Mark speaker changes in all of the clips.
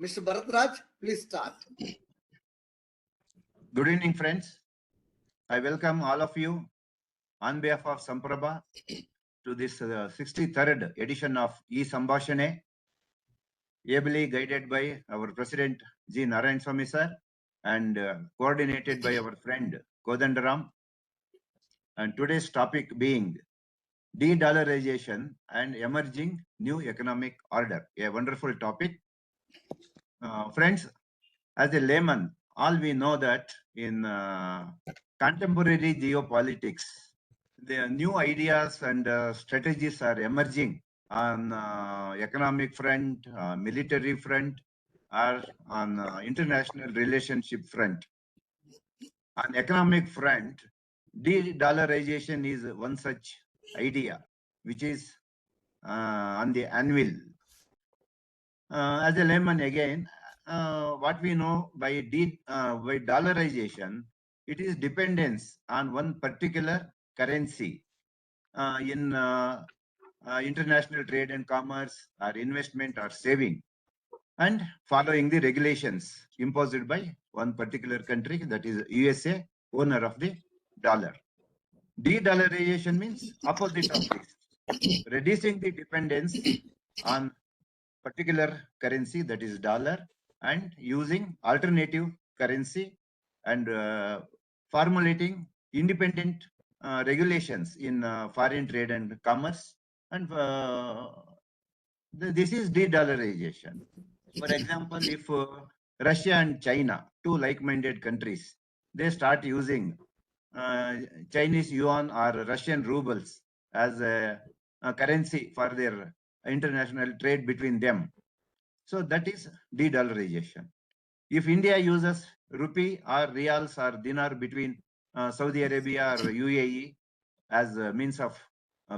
Speaker 1: Mr. Bharatraj, please start.
Speaker 2: Good evening, friends. I welcome all of you on behalf of Samprabha to this 63rd edition of Ee Sambhashane, ably guided by our President G. Narayan Swamy sir and coordinated by our friend Kodandaram. And today's topic being De-Dollarization and Emerging New Economic Order, a wonderful topic. Friends, as a layman, all we know that in contemporary geopolitics, the new ideas and strategies are emerging on economic front, military front, or on international relationship front. On economic front, de-dollarization is one such idea, which is on the anvil. As a layman again, what we know by dollarization, it is dependence on one particular currency in international trade and commerce or investment or saving, and following the regulations imposed by one particular country, that is USA, owner of the dollar. De-dollarization means opposite of this, reducing the dependence on particular currency, that is dollar, and using alternative currency and formulating independent regulations in foreign trade and commerce. And this is de-dollarization. For example, if Russia and China, two like-minded countries, they start using Chinese yuan or Russian rubles as a currency for their international trade between them. So that is de-dollarization. If India uses rupee or reals or dinar between Saudi Arabia or UAE as a means of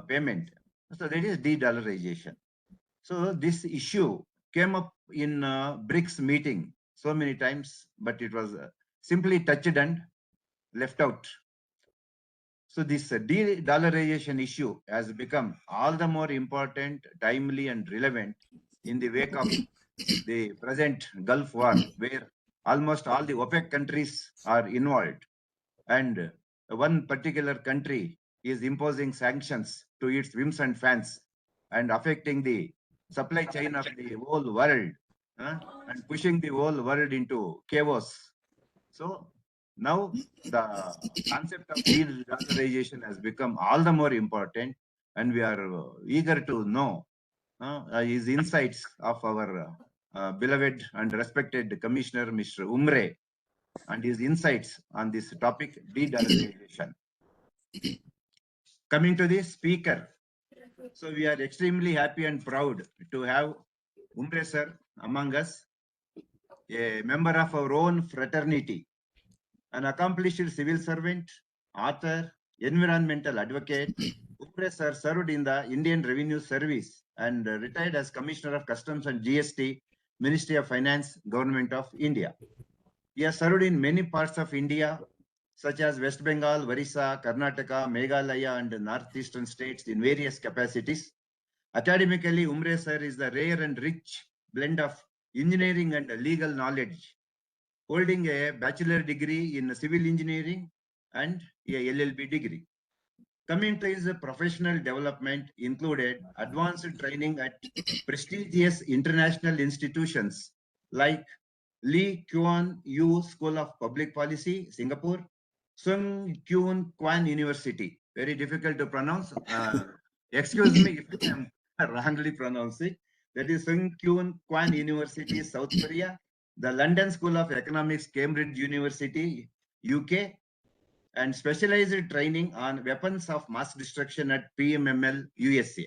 Speaker 2: payment, so that is de-dollarization. So this issue came up in BRICS meeting so many times, but it was simply touched and left out. So this de-dollarization issue has become all the more important, timely, and relevant in the wake of the present Gulf War, where almost all the OPEC countries are involved, and one particular country is imposing sanctions to its whims and fans and affecting the supply chain of the whole world and pushing the whole world into chaos. So now the concept of de-dollarization has become all the more important, and we are eager to know his insights of our beloved and respected Commissioner, Mr. Umre, and his insights on this topic, de-dollarization. Coming to the speaker, so we are extremely happy and proud to have Umre sir among us, a member of our own fraternity, an accomplished civil servant, author, environmental advocate. Umre sir served in the Indian Revenue Service and retired as Commissioner of Customs and GST, Ministry of Finance, Government of India. He has served in many parts of India, such as West Bengal, Orissa, Karnataka, Meghalaya, and northeastern states in various capacities. Academically, Umre sir is the rare and rich blend of engineering and legal knowledge, holding a bachelor degree in civil engineering and a LLB degree. Coming to his professional development included advanced training at prestigious international institutions like Lee Kuan Yew School of Public Policy, Singapore, Sung Kyun Kwan University, very difficult to pronounce. Excuse me if I am wrongly pronouncing. That is Sung Kyun Kwan University, South Korea, the London School of Economics, Cambridge University, UK, and specialized training on weapons of mass destruction at PMML, USA.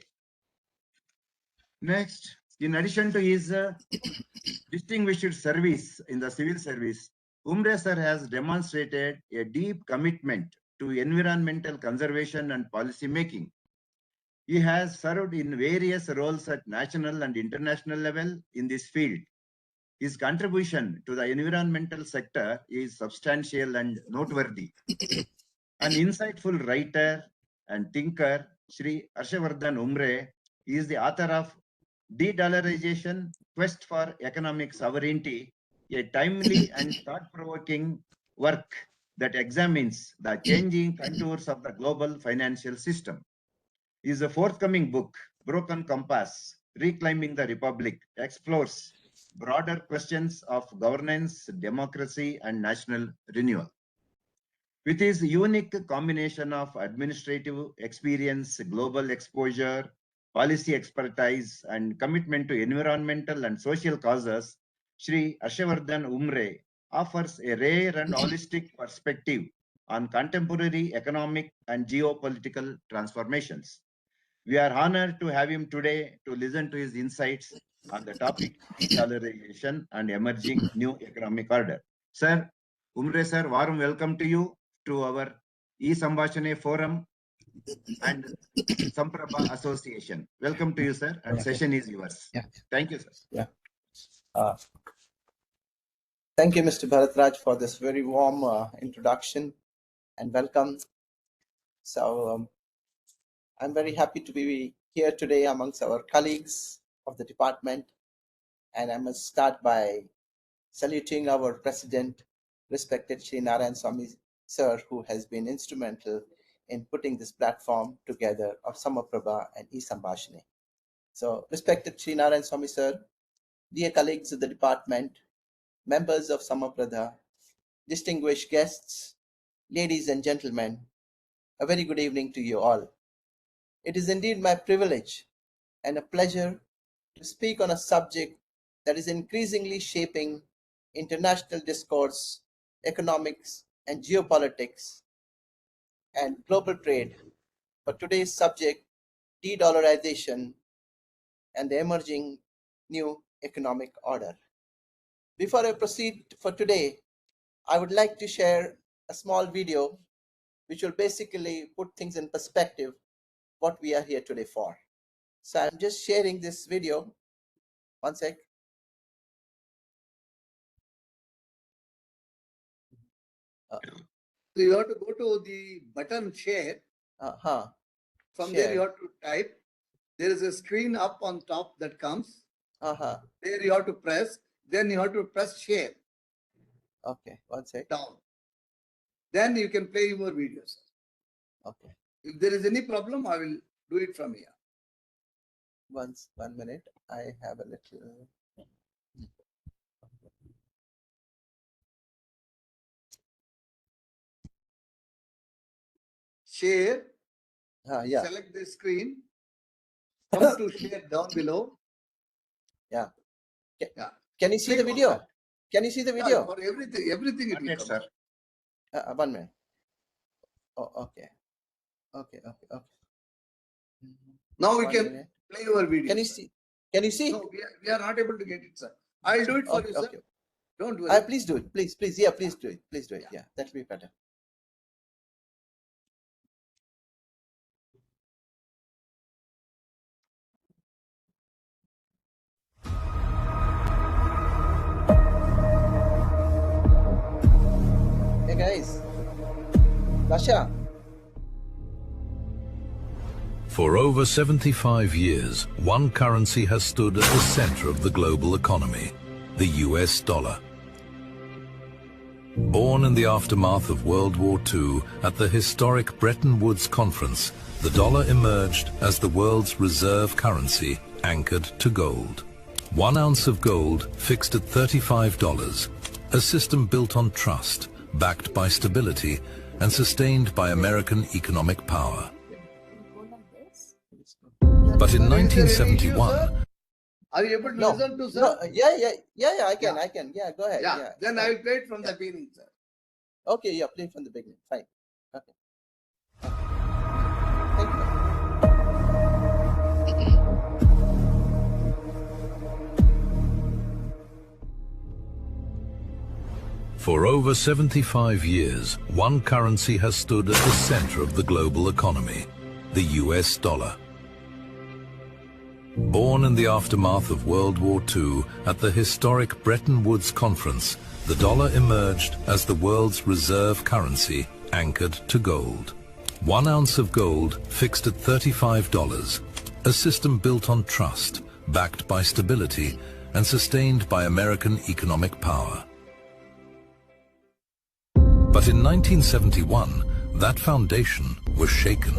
Speaker 2: Next, in addition to his distinguished service in the civil service, Umre sir has demonstrated a deep commitment to environmental conservation and policy making. He has served in various roles at national and international level in this field. His contribution to the environmental sector is substantial and noteworthy. An insightful writer and thinker, Shri Harsh Vardhan Umre is the author of De-Dollarization, Quest for Economic Sovereignty, a timely and thought-provoking work that examines the changing contours of the global financial system. Is a forthcoming book, Broken Compass, Reclaiming the Republic, explores broader questions of governance, democracy, and national renewal. With his unique combination of administrative experience, global exposure, policy expertise, and commitment to environmental and social causes, Shri Harsh Vardhan Umre offers a rare and holistic perspective on contemporary economic and geopolitical transformations. We are honored to have him today to listen to his insights on the topic de-dollarization and emerging new economic order. Sir, Umre sir, warm welcome to you to our Ee Sambhashane forum and Samprabha association. Welcome to you, sir, and session is yours. Thank you, sir.
Speaker 3: Thank you, Mr. Bharatraj, for this very warm introduction and welcome. So I'm very happy to be here today amongst our colleagues of the department, and I must start by saluting our president, respected Shri Narayan Swami sir, who has been instrumental in putting this platform together of Samprabha and Ee Sambhashane. So, respected Shri Narayan Swami sir, dear colleagues of the department, members of Samprabha, distinguished guests, ladies and gentlemen, a very good evening to you all. It is indeed my privilege and a pleasure to speak on a subject that is increasingly shaping international discourse, economics, and geopolitics, and global trade. For today's subject, de-dollarization and the emerging new economic order. Before I proceed for today, I would like to share a small video which will basically put things in perspective what we are here today for. So I'm just sharing this video. One sec.
Speaker 1: So you have to go to the button share. From there you have to type. There is a screen up on top that comes. There you have to press. Then you have to press share.
Speaker 3: Okay, one sec.
Speaker 1: Down. Then you can play your videos.
Speaker 3: Okay.
Speaker 1: If there is any problem, I will do it from here.
Speaker 3: 1 minute. I have a little.
Speaker 1: Share.
Speaker 3: Yeah.
Speaker 1: Select the screen. Come to share down below.
Speaker 3: Yeah.
Speaker 1: Can
Speaker 3: you see the video? Can you see the video?
Speaker 1: For everything it will come.
Speaker 2: Sir.
Speaker 3: 1 minute. Oh, okay. Okay.
Speaker 1: Now we can play your video.
Speaker 3: Can you see? Can you see?
Speaker 1: No, we are not able to get it, sir. I'll do it for you, sir.
Speaker 3: Okay.
Speaker 1: Don't worry.
Speaker 3: Please do it. Please. Yeah, please do it. Please do it. Yeah, that will be better. Hey guys. Lasha.
Speaker 4: For over 75 years, one currency has stood at the center of the global economy, the US dollar. Born in the aftermath of World War II at the historic Bretton Woods Conference, the dollar emerged as the world's reserve currency anchored to gold. 1 ounce of gold fixed at $35, a system built on trust, backed by stability, and sustained by American economic power. But in 1971...
Speaker 1: Are you able to listen to, sir?
Speaker 3: No, yeah, I can. Yeah, go ahead.
Speaker 1: Yeah. Then I will play it from the beginning, sir.
Speaker 3: Okay, yeah, play from the beginning. Fine. Okay. Thank you.
Speaker 4: For over 75 years, one currency has stood at the center of the global economy, the US dollar. Born in the aftermath of World War II at the historic Bretton Woods Conference, the dollar emerged as the world's reserve currency anchored to gold. 1 ounce of gold fixed at $35, a system built on trust, backed by stability and sustained by American economic power. But in 1971, that foundation was shaken.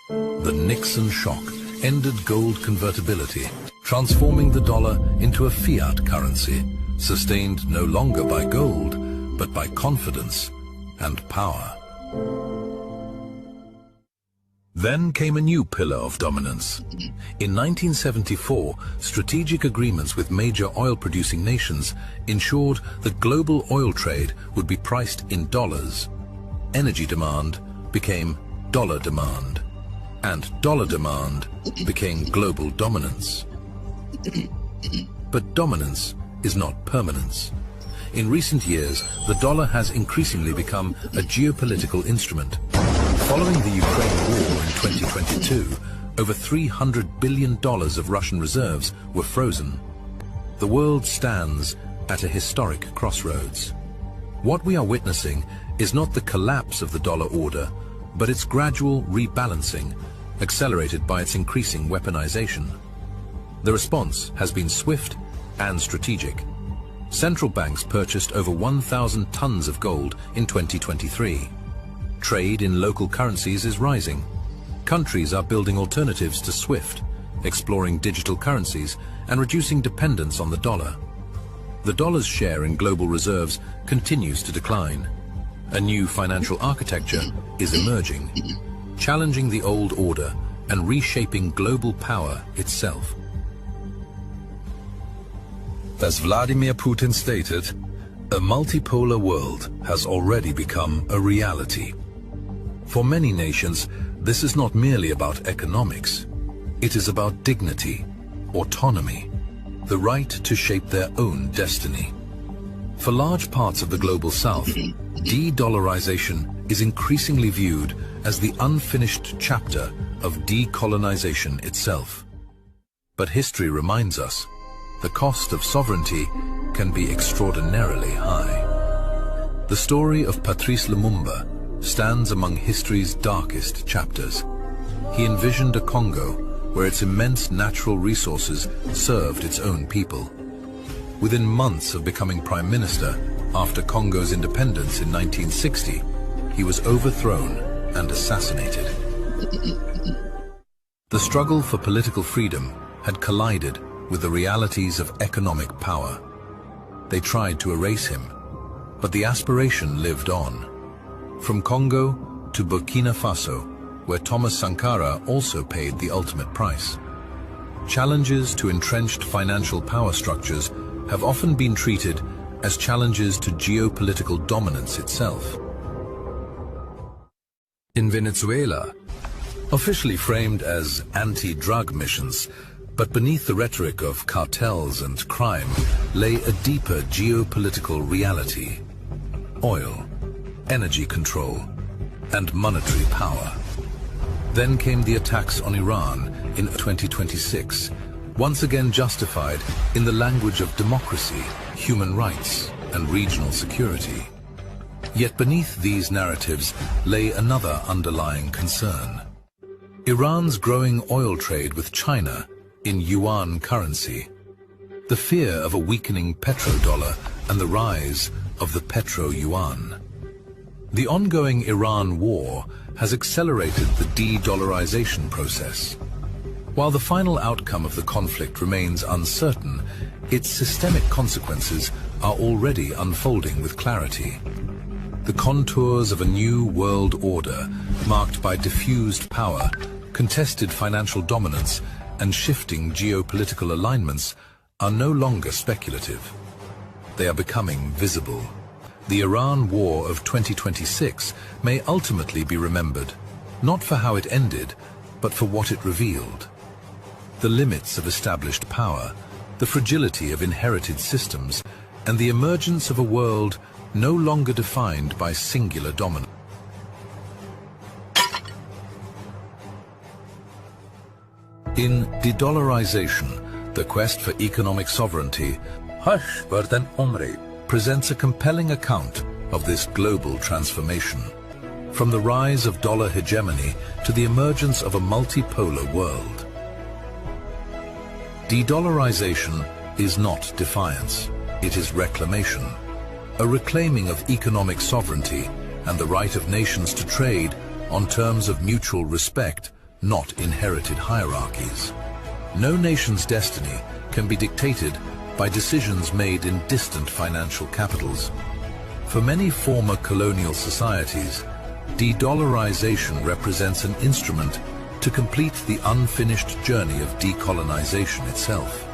Speaker 4: The Nixon shock ended gold convertibility, transforming the dollar into a fiat currency, sustained no longer by gold, but by confidence and power. Then came a new pillar of dominance. In 1974, strategic agreements with major oil-producing nations ensured that global oil trade would be priced in dollars. Energy demand became dollar demand, and dollar demand became global dominance. But dominance is not permanence. In recent years, the dollar has increasingly become a geopolitical instrument. Following the Ukraine war in 2022, over $300 billion of Russian reserves were frozen. The world stands at a historic crossroads. What we are witnessing is not the collapse of the dollar order, but its gradual rebalancing, accelerated by its increasing weaponization. The response has been swift and strategic. Central banks purchased over 1,000 tons of gold in 2023. Trade in local currencies is rising. Countries are building alternatives to SWIFT, exploring digital currencies and reducing dependence on the dollar. The dollar's share in global reserves continues to decline. A new financial architecture is emerging, challenging the old order and reshaping global power itself. As Vladimir Putin stated, a multipolar world has already become a reality. For many nations, this is not merely about economics. It is about dignity, autonomy, the right to shape their own destiny. For large parts of the global south, de-dollarization is increasingly viewed as the unfinished chapter of decolonization itself. But history reminds us, the cost of sovereignty can be extraordinarily high. The story of Patrice Lumumba stands among history's darkest chapters. He envisioned a Congo where its immense natural resources served its own people. Within months of becoming prime minister, after Congo's independence in 1960, he was overthrown and assassinated. The struggle for political freedom had collided with the realities of economic power. They tried to erase him, but the aspiration lived on. From Congo to Burkina Faso, where Thomas Sankara also paid the ultimate price. Challenges to entrenched financial power structures have often been treated as challenges to geopolitical dominance itself. In Venezuela, officially framed as anti-drug missions, but beneath the rhetoric of cartels and crime lay a deeper geopolitical reality: oil, energy control, and monetary power. Then came the attacks on Iran in 2026, once again justified in the language of democracy, human rights, and regional security. Yet beneath these narratives lay another underlying concern: Iran's growing oil trade with China in yuan currency, the fear of a weakening petrodollar and the rise of the petro-yuan. The ongoing Iran war has accelerated the de-dollarization process. While the final outcome of the conflict remains uncertain, its systemic consequences are already unfolding with clarity. The contours of a new world order, marked by diffused power, contested financial dominance, and shifting geopolitical alignments, are no longer speculative. They are becoming visible. The Iran war of 2026 may ultimately be remembered, not for how it ended, but for what it revealed. The limits of established power, the fragility of inherited systems, and the emergence of a world no longer defined by singular dominance. In De-Dollarization, the quest for economic sovereignty, Harsh Vardhan Umre presents a compelling account of this global transformation. from the rise of dollar hegemony to the emergence of a multipolar world. De-dollarization is not defiance, it is reclamation, a reclaiming of economic sovereignty and the right of nations to trade on terms of mutual respect, not inherited hierarchies. No nation's destiny can be dictated by decisions made in distant financial capitals. For many former colonial societies, de-dollarization represents an instrument to complete the unfinished journey of decolonization itself.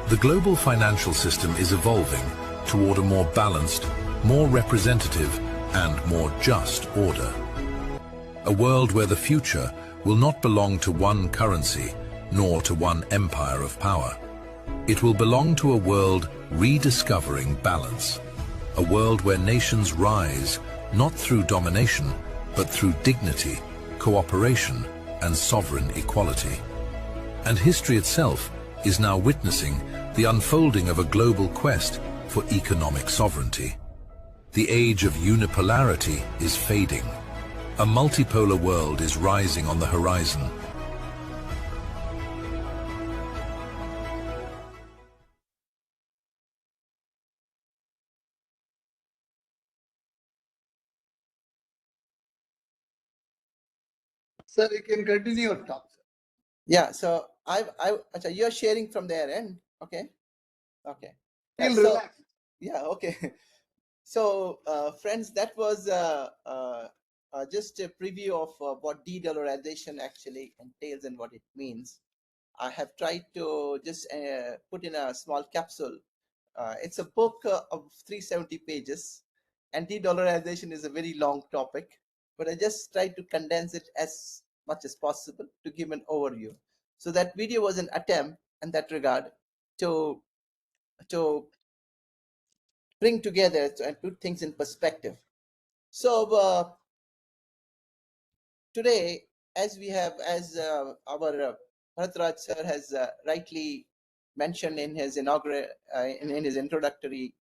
Speaker 4: The global financial system is evolving toward a more balanced, more representative, and more just order. A world where the future will not belong to one currency, nor to one empire of power. It will belong to a world rediscovering balance. A world where nations rise, not through domination, but through dignity, cooperation, and sovereign equality. And history itself is now witnessing the unfolding of a global quest for economic sovereignty. The age of unipolarity is fading. A multipolar world is rising on the horizon.
Speaker 1: Sir, you can continue your talk.
Speaker 3: Yeah, so you're sharing from their end, okay? Okay.
Speaker 1: Feel
Speaker 3: So,
Speaker 1: relaxed.
Speaker 3: yeah, okay. So, friends, that was just a preview of what de-dollarization actually entails and what it means. I have tried to just put in a small capsule. It's a book of 370 pages, and de-dollarization is a very long topic, but I just tried to condense it as much as possible to give an overview. So that video was an attempt in that regard to bring together and put things in perspective. So today, as our Bharatraj sir has rightly mentioned in his in his introductory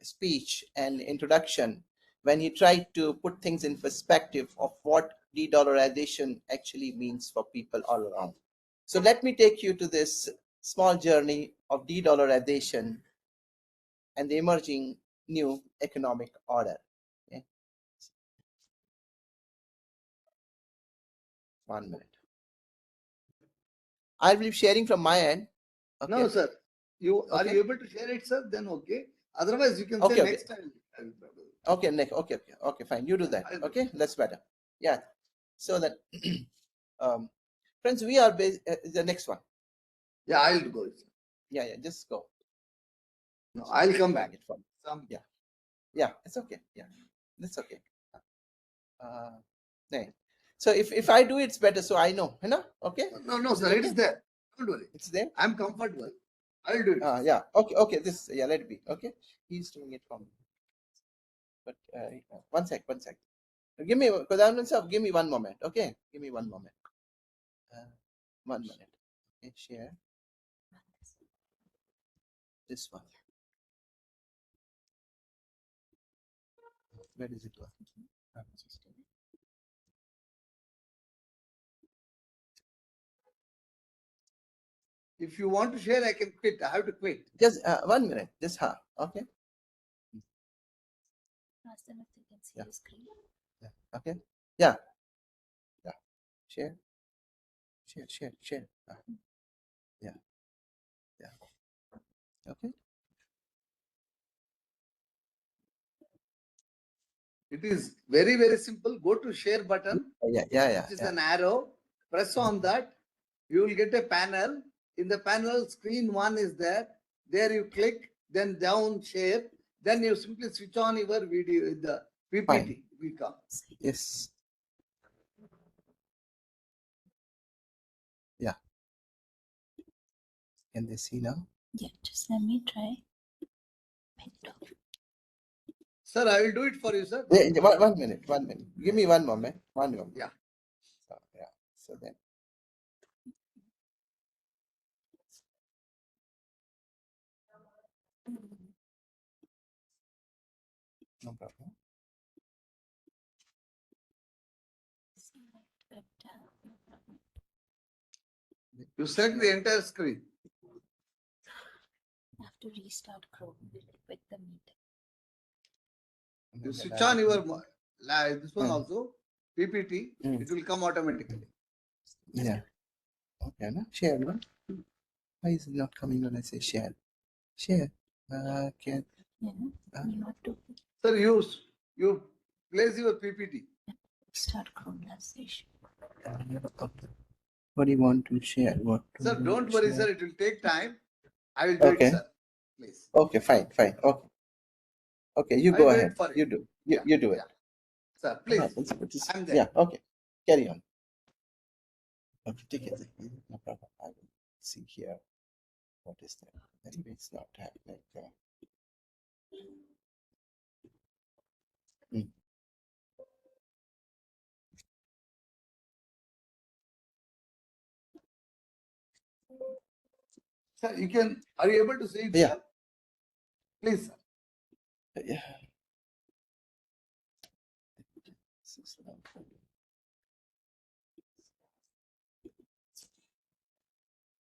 Speaker 3: speech and introduction, when he tried to put things in perspective of what de-dollarization actually means for people all around. So let me take you to this small journey of de-dollarization and the emerging new economic order. Okay. 1 minute. I'll be sharing from my end.
Speaker 1: Okay. No, sir. Are you able to share it, sir? Then okay. Otherwise, you can say next time.
Speaker 3: Okay, Nick. Okay, fine. You do that. Okay, that's better. Yeah. So that, friends, we are the next one.
Speaker 1: Yeah, I'll go.
Speaker 3: Yeah, just go.
Speaker 1: No, I'll come back.
Speaker 3: Yeah, it's okay. Yeah, that's okay. So if I do, it's better. So I know, you know. Okay.
Speaker 1: No, sir. It is there. Don't worry.
Speaker 3: It's there.
Speaker 1: I'm comfortable. I'll do it.
Speaker 3: Yeah. Okay. This. Yeah. Let it be. Okay. He's doing it for me. But one sec. Give me, give me 1 moment. Okay. Give me 1 moment. 1 minute. Okay. Share. This one. Where is it?
Speaker 1: If you want to share, I can quit. I have to quit.
Speaker 3: Just 1 minute. Just okay. Yeah. Okay. Yeah. Share. Yeah. Okay.
Speaker 1: It is very, very simple. Go to share button.
Speaker 3: Yeah.
Speaker 1: Which is an arrow. Press on that. You will get a panel. In the panel, screen 1 is there. There you click, then down share. Then you simply switch on your video, the PPT.
Speaker 3: Yes. Yeah. Can they see now?
Speaker 5: Yeah, just let me try.
Speaker 1: Sir, I will do it for you, sir.
Speaker 3: 1 minute. Give me 1 moment. 1 moment.
Speaker 1: Yeah.
Speaker 3: So then. No problem.
Speaker 1: You select the entire screen.
Speaker 5: I have to restart Chrome with the meeting.
Speaker 1: You switch on your this one also, PPT, it will come automatically.
Speaker 3: Yeah. Okay, no? Share, no? Why is it not coming when I say share? Share. Can
Speaker 5: Yeah, you have to
Speaker 1: Sir, you place your PPT.
Speaker 5: start conversation.
Speaker 3: what do you want to share? What?
Speaker 1: Sir, don't worry, sir. It will take time. I will do it, sir. Please.
Speaker 3: Okay, fine. Okay. Okay, you go ahead. You do. You do it.
Speaker 1: Sir, please. I'm there.
Speaker 3: Yeah. Okay. Carry on. Okay, take it. No problem. I will see here. What is that? Anyway, it's not happening.
Speaker 1: Sir, you can. Are you able to see it?
Speaker 3: Yeah.
Speaker 1: Sir? Please.
Speaker 3: Yeah.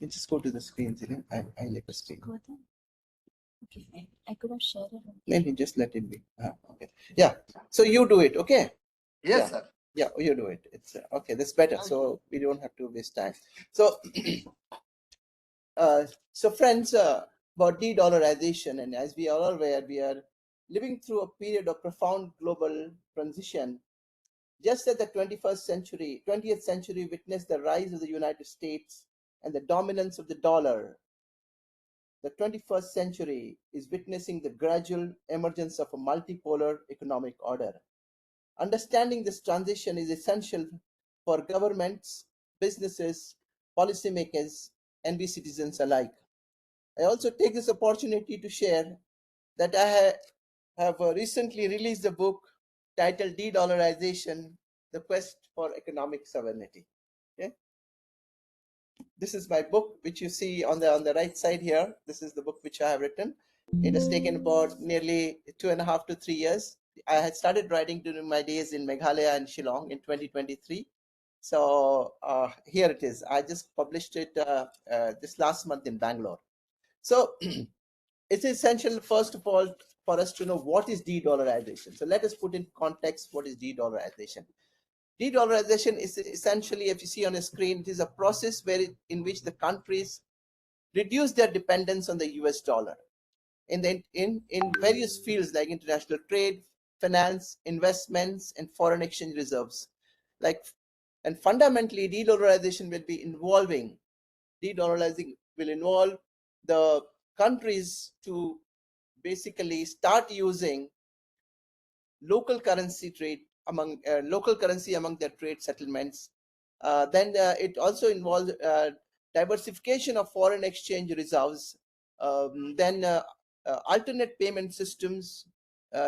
Speaker 3: You just go to the screen. I like the screen.
Speaker 5: Go there. Okay, fine. I could have shared it.
Speaker 3: Maybe just let it be. Okay. Yeah. So you do it. Okay.
Speaker 1: Yes, sir.
Speaker 3: Yeah, you do it. It's okay. That's better. So we don't have to waste time. So, so friends, about de-dollarization, and as we are all aware, we are living through a period of profound global transition. Just as the 20th century witnessed the rise of the United States and the dominance of the dollar, the 21st century is witnessing the gradual emergence of a multipolar economic order. Understanding this transition is essential for governments, businesses, policymakers, and we citizens alike. I also take this opportunity to share that I have recently released a book titled De-Dollarization, The Quest for Economic Sovereignty. Okay? This is my book, which you see on the right side here. This is the book which I have written. It has taken about nearly 2.5 to 3 years. I had started writing during my days in Meghalaya and Shillong in 2023. So here it is. I just published it this last month in Bangalore. So it's essential, first of all, for us to know what is de-dollarization. So let us put in context what is de-dollarization. De-dollarization is essentially, if you see on the screen, it is a process in which the countries reduce their dependence on the US dollar in various fields like international trade, finance, investments, and foreign exchange reserves. And fundamentally, de-dollarization will involve the countries to basically start using local currency among their trade settlements. Then it also involves diversification of foreign exchange reserves, then alternate payment systems,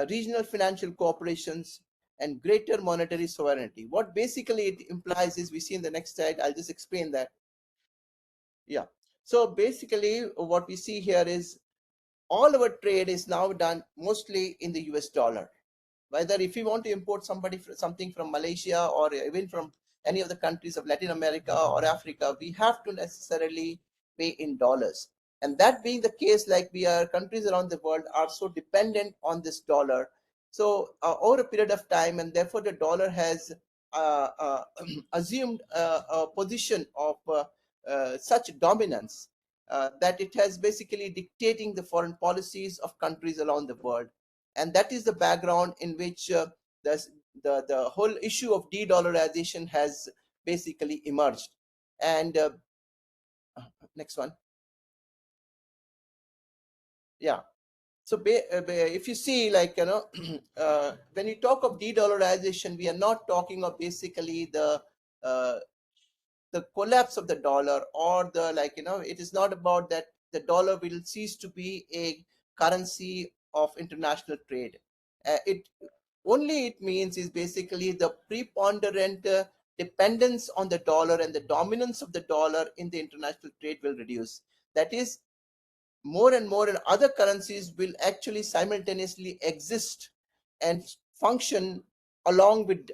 Speaker 3: regional financial cooperations, and greater monetary sovereignty. What basically it implies is, we see in the next slide, I'll just explain that. Yeah. So basically what we see here is all our trade is now done mostly in the US dollar. Whether if we want to import something from Malaysia or even from any of the countries of Latin America or Africa, we have to necessarily pay in dollars. And that being the case, like countries around the world are so dependent on this dollar. So over a period of time, and therefore the dollar has assumed a position of such dominance that it has basically dictating the foreign policies of countries around the world. And that is the background in which the whole issue of de-dollarization has basically emerged. And next one. Yeah. So if you see, when you talk of de-dollarization, we are not talking of basically the collapse of the dollar, or it is not about that the dollar will cease to be a currency of international trade. It means is basically the preponderant dependence on the dollar and the dominance of the dollar in the international trade will reduce. That is, more and more and other currencies will actually simultaneously exist and function along with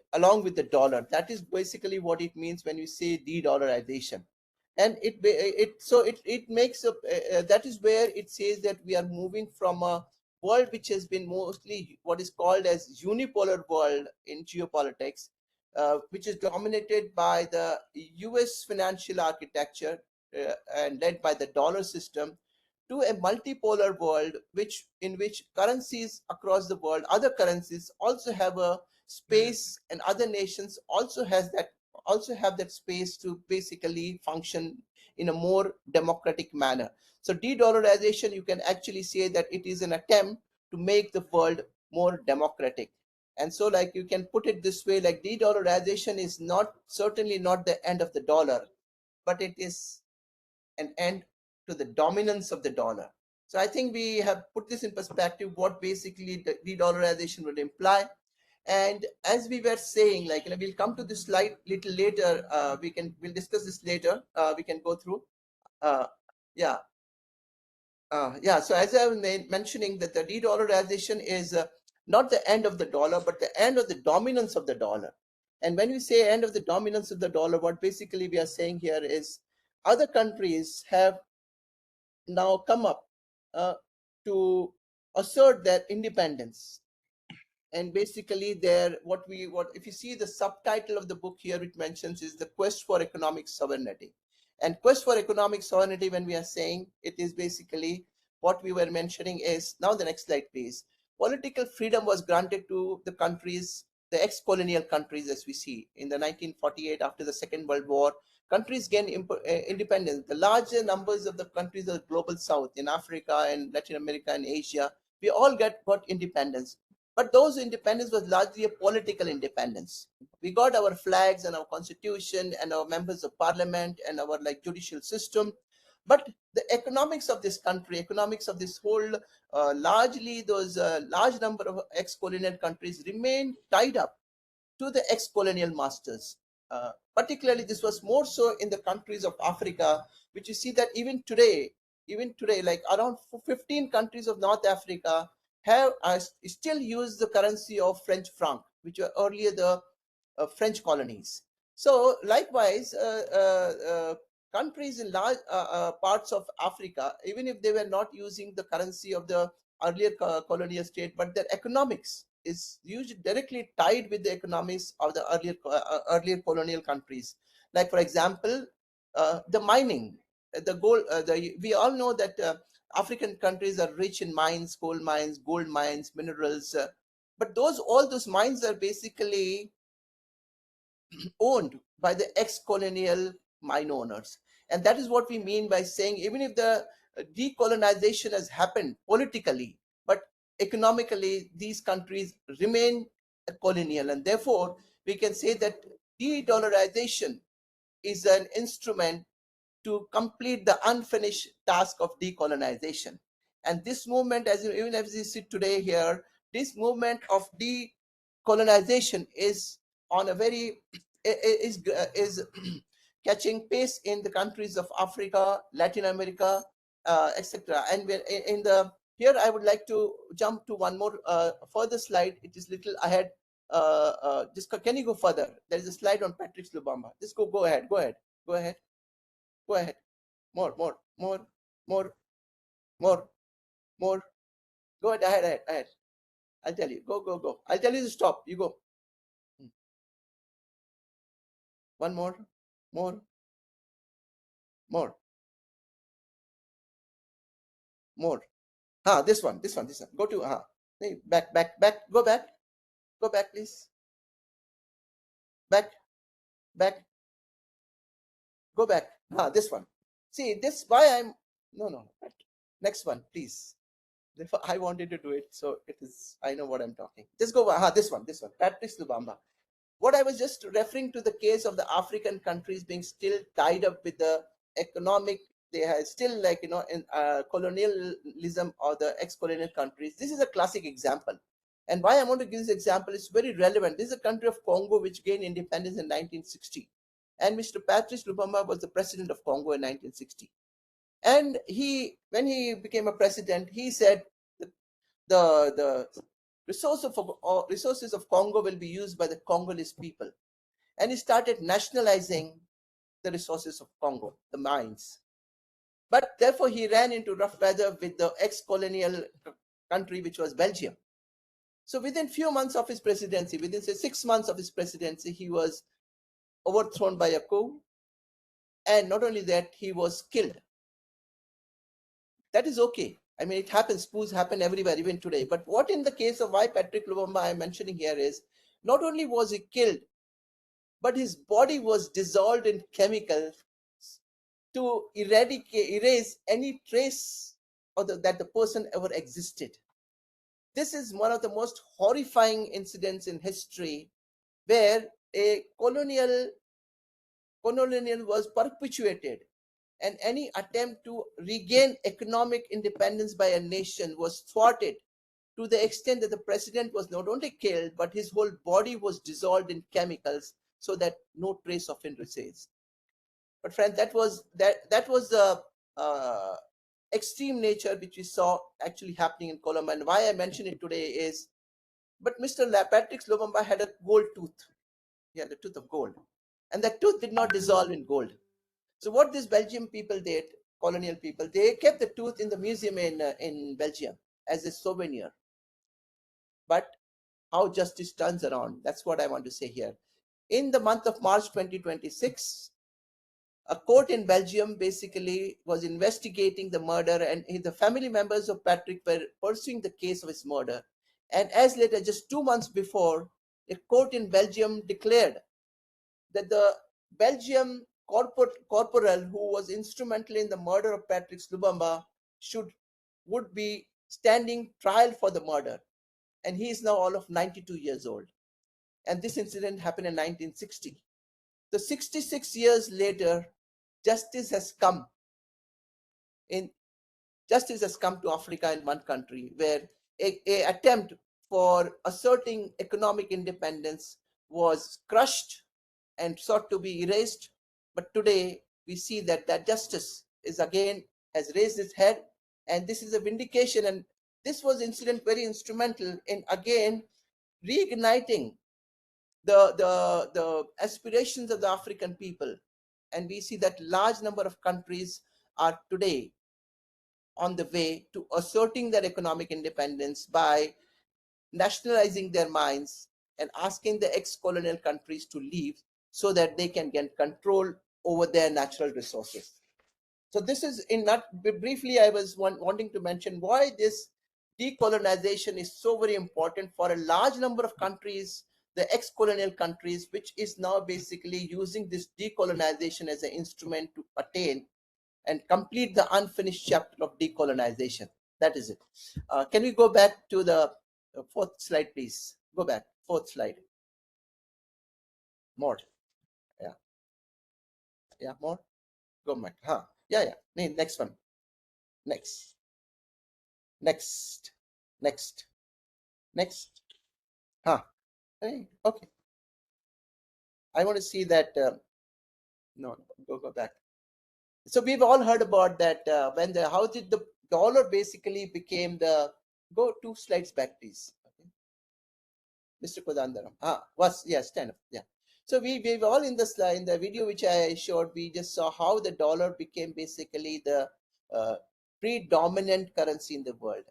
Speaker 3: the dollar. That is basically what it means when we say de-dollarization. And it makes up that is where it says that we are moving from a world which has been mostly what is called as unipolar world in geopolitics, which is dominated by the US financial architecture and led by the dollar system, to a multipolar world in which currencies across the world, other currencies also have a space, and other nations also have that space to basically function in a more democratic manner. So de-dollarization, you can actually say that it is an attempt to make the world more democratic. And so, like, you can put it this way, like, de-dollarization is certainly not the end of the dollar, but it is an end to the dominance of the dollar. So I think we have put this in perspective, what basically the de-dollarization would imply. And as we were saying, like, we'll come to this slide little later. We'll discuss this later. We can go through. Yeah. Yeah. So as I was mentioning, that the de-dollarization is not the end of the dollar, but the end of the dominance of the dollar. And when we say end of the dominance of the dollar, what basically we are saying here is other countries have now come up to assert their independence. And basically what if you see the subtitle of the book here, it mentions is the quest for economic sovereignty. And quest for economic sovereignty, when we are saying, it is basically what we were mentioning is, now the next slide please, political freedom was granted to the countries, the ex-colonial countries, as we see in the 1948, after the Second World War. Countries gain independence. The larger numbers of the countries of the global south, in Africa and Latin America and Asia, we all got independence. But those independence was largely a political independence. We got our flags and our constitution and our members of parliament and our judicial system. But the economics of this country, economics of this whole, largely those large number of ex-colonial countries remain tied up to the ex-colonial masters. Particularly, this was more so in the countries of Africa, which you see that even today, like around 15 countries of North Africa have still use the currency of French franc, which were earlier the French colonies. So likewise, countries in large parts of Africa, even if they were not using the currency of the earlier colonial state, but their economics is usually directly tied with the economics of the earlier colonial countries. Like, for example, the mining, the gold. We all know that African countries are rich in mines, coal mines, gold mines, minerals. But all those mines are basically owned by the ex-colonial mine owners. And that is what we mean by saying, even if the decolonization has happened politically, but economically, these countries remain colonial. And therefore, we can say that de-dollarization is an instrument to complete the unfinished task of decolonization. And this movement, even as we sit today here, this movement of decolonization is on a very is catching pace in the countries of Africa, Latin America, etc. And here I would like to jump to one more further slide. It is little ahead. Can you go further? There is a slide on Patrice Lubamba. Just go ahead. Go ahead. More. Go ahead. I'll tell you. Go. I'll tell you to stop. You go. One more. This one. Go to back. Go back, please. Back. Go back. This one. See, this why I'm no. Next one, please. Therefore, I wanted to do it, so it is. I know what I'm talking. Just go. This one. Patrice Lubamba. What I was just referring to the case of the African countries being still tied up with the economic. They are still in colonialism or the ex-colonial countries. This is a classic example. And why I want to give this example is very relevant. This is a country of Congo which gained independence in 1960. And Mr. Patrice Lubamba was the president of Congo in 1960. And when he became a president, he said the resources of Congo will be used by the Congolese people. And he started nationalizing the resources of Congo, the mines. But therefore, he ran into rough weather with the ex-colonial country, which was Belgium. So within few months of his presidency, within say 6 months of his presidency, he was overthrown by a coup. And not only that, he was killed. That is okay. I mean, it happens. Coups happen everywhere, even today. But what in the case of why Patrick Lumumba I'm mentioning here is, not only was he killed, but his body was dissolved in chemicals to erase any trace of that the person ever existed. This is one of the most horrifying incidents in history, where a colonial was perpetuated, and any attempt to regain economic independence by a nation was thwarted to the extent that the president was not only killed, but his whole body was dissolved in chemicals so that no trace of him remains. But friend, that was the extreme nature which we saw actually happening in Colombo. And why I mention it today is, but Mr. Patrick Lumumba had a gold tooth. He had a tooth of gold, and that tooth did not dissolve in gold. So what these Belgian people did, colonial people, they kept the tooth in the museum in Belgium as a souvenir. But how justice turns around, that's what I want to say here. In the month of March 2026, a court in Belgium basically was investigating the murder, and the family members of Patrick were pursuing the case of his murder. And as later, just 2 months before, a court in Belgium declared that the Belgium corporal who was instrumental in the murder of Patrick Lumumba would be standing trial for the murder. And he is now all of 92 years old. And this incident happened in 1960. So 66 years later, justice has come to Africa in one country, where a attempt for asserting economic independence was crushed and sought to be erased. But today we see that justice has raised its head, and this is a vindication. And this was incident very instrumental in again reigniting the aspirations of the African people. And we see that large number of countries are today on the way to asserting their economic independence by nationalizing their mines and asking the ex-colonial countries to leave so that they can get control over their natural resources. So this is briefly, I was wanting to mention why this decolonization is so very important for a large number of countries, the ex-colonial countries, which is now basically using this decolonization as an instrument to attain and complete the unfinished chapter of decolonization. That is it. Can we go back to the fourth slide, please? Go back, fourth slide. More. Yeah, more. Go back. Yeah. Next one. Next. Hey, okay. I want to see that. No, go back. So we've all heard about that how did the dollar basically became the. Go 2 slides back, please. Okay. Mr. Kodandaram. Stand up. Yeah. So we've all in the video which I showed, we just saw how the dollar became basically the predominant currency in the world.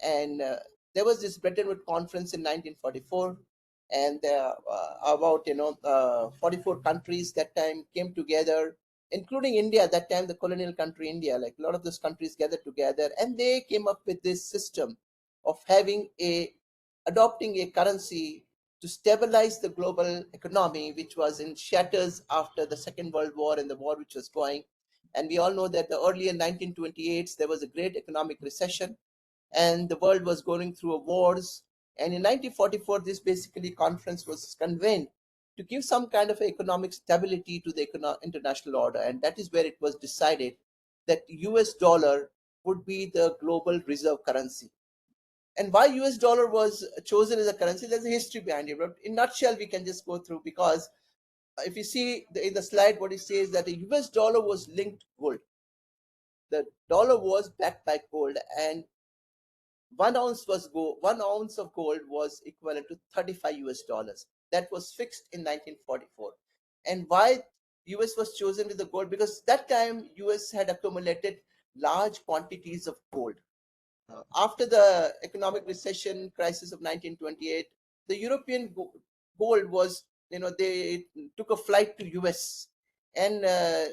Speaker 3: And there was this Bretton Woods conference in 1944, and about 44 countries that time came together, including India at that time, the colonial country India. Like a lot of those countries gathered together, and they came up with this system of adopting a currency to stabilize the global economy, which was in shatters after the Second World War and the war which was going. And we all know that the early in 1928, there was a great economic recession, and the world was going through wars. And in 1944, this basically conference was convened to give some kind of economic stability to the international order. And that is where it was decided that US dollar would be the global reserve currency. And why US dollar was chosen as a currency, there's a history behind it. But in a nutshell, we can just go through, because if you see in the slide, what it says that the US dollar was linked to gold. The dollar was backed by gold, and 1 ounce of gold was equivalent to $35 US. That was fixed in 1944. And why US was chosen with the gold because that time US had accumulated large quantities of gold. After the economic recession crisis of 1928, the European gold was, they took a flight to US, and a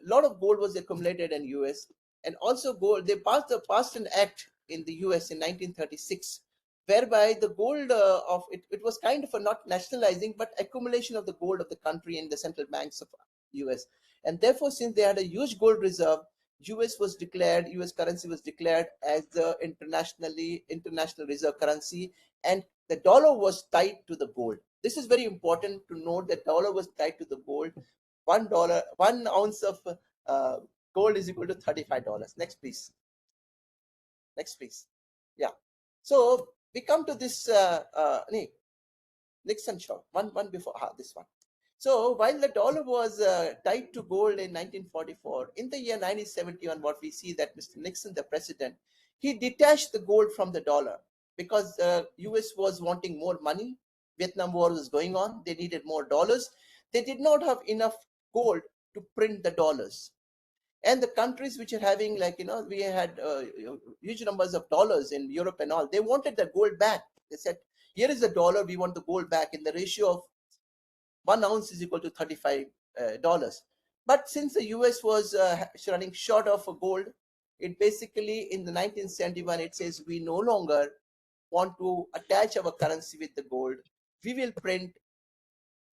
Speaker 3: lot of gold was accumulated in US. And also gold, they passed an act in the US in 1936, whereby the gold of it was kind of a not nationalizing, but accumulation of the gold of the country in the central banks of US. And therefore, since they had a huge gold reserve, US currency was declared as the international reserve currency, and the dollar was tied to the gold. This is very important to note that dollar was tied to the gold. $1, 1 ounce of gold is equal to $35. Next, please. Next, please. Yeah. So we come to this Nixon shot. One before this one. So while the dollar was tied to gold in 1944, in the year 1971, what we see that Mr. Nixon, the president, he detached the gold from the dollar because the US was wanting more money. Vietnam War was going on. They needed more dollars. They did not have enough gold to print the dollars. And the countries which are having, we had huge numbers of dollars in Europe and all, they wanted the gold back. They said, here is the dollar, we want the gold back in the ratio of 1 ounce is equal to $35. But since the US was running short of gold, it basically in the 1971, it says we no longer want to attach our currency with the gold. We will print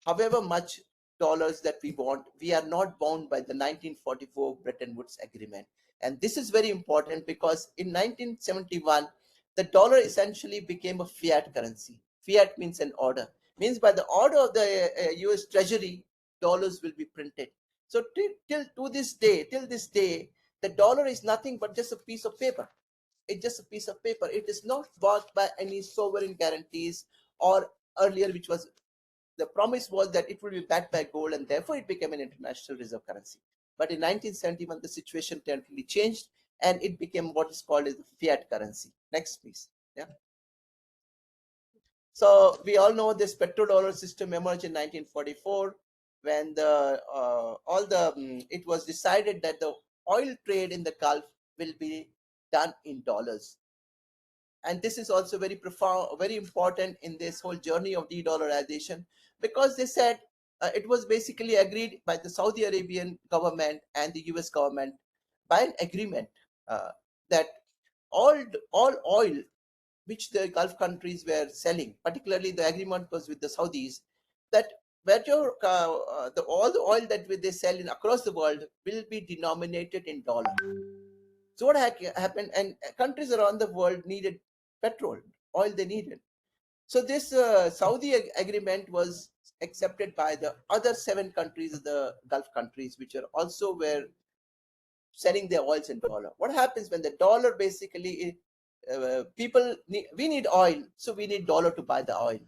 Speaker 3: however much dollars that we want. We are not bound by the 1944 Bretton Woods Agreement. And this is very important because in 1971, the dollar essentially became a fiat currency. Fiat means an order. Means by the order of the US Treasury, dollars will be printed. So till this day, the dollar is nothing but just a piece of paper. It's just a piece of paper. It is not backed by any sovereign guarantees, or earlier, which was the promise was that it will be backed by gold, and therefore it became an international reserve currency. But in 1971, the situation totally changed, and it became what is called as the fiat currency. Next, please. Yeah. So we all know this petrodollar system emerged in 1944 when it was decided that the oil trade in the Gulf will be done in dollars. And this is also very profound, very important in this whole journey of de-dollarization, because they said it was basically agreed by the Saudi Arabian government and the US government by an agreement that all oil which the Gulf countries were selling, particularly the agreement was with the Saudis, that all the oil that they sell across the world will be denominated in dollar. So what happened, and countries around the world needed petrol, oil they needed. So this Saudi agreement was accepted by the other 7 countries, the Gulf countries, which are also were selling their oils in dollar. What happens when the dollar basically, we need oil, so we need dollar to buy the oil.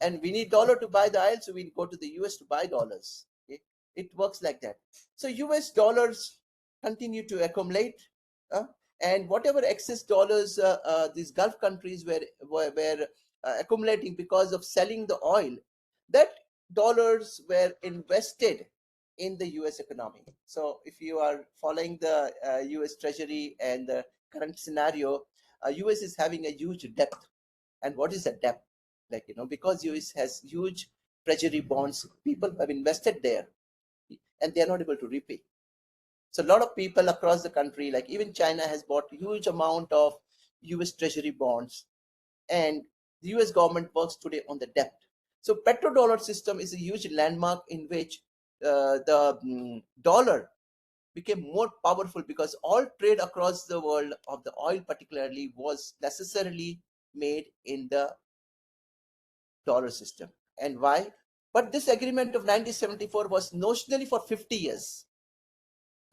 Speaker 3: And we need dollar to buy the oil, so we go to the US to buy dollars. Okay? It works like that. So US dollars continue to accumulate. And whatever excess dollars these Gulf countries were accumulating because of selling the oil, that dollars were invested in the US economy. So if you are following the US Treasury and the current scenario, US is having a huge debt. And what is the debt? Because US has huge treasury bonds, people have invested there and they are not able to repay. So a lot of people across the country, like even China, has bought huge amount of US Treasury bonds, and the US government works today on the debt. So petrodollar system is a huge landmark in which the dollar became more powerful, because all trade across the world of the oil particularly was necessarily made in the dollar system. And why? But this agreement of 1974 was notionally for 50 years.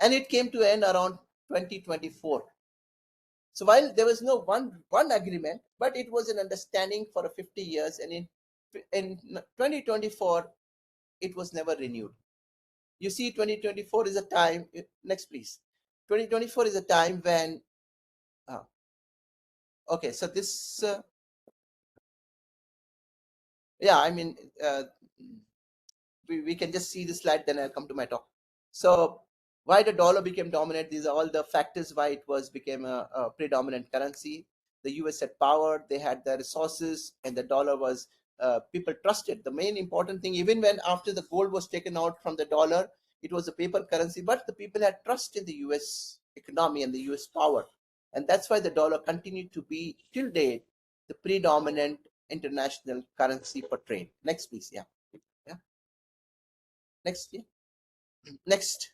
Speaker 3: And it came to end around 2024. So while there was no one agreement, but it was an understanding for 50 years, and in 2024, it was never renewed. You see, 2024 is a time. Next, please. 2024 is a time when. Okay, so this. Yeah, I mean, we can just see the slide. Then I'll come to my talk. So why the dollar became dominant? These are all the factors why it became a predominant currency. The US had power, they had the resources, and the dollar was people trusted. The main important thing, even when after the gold was taken out from the dollar, it was a paper currency, but the people had trust in the US economy and the US power. And that's why the dollar continued to be till date the predominant international currency for trade. Next, please. Yeah. Yeah. Next. Yeah. Next.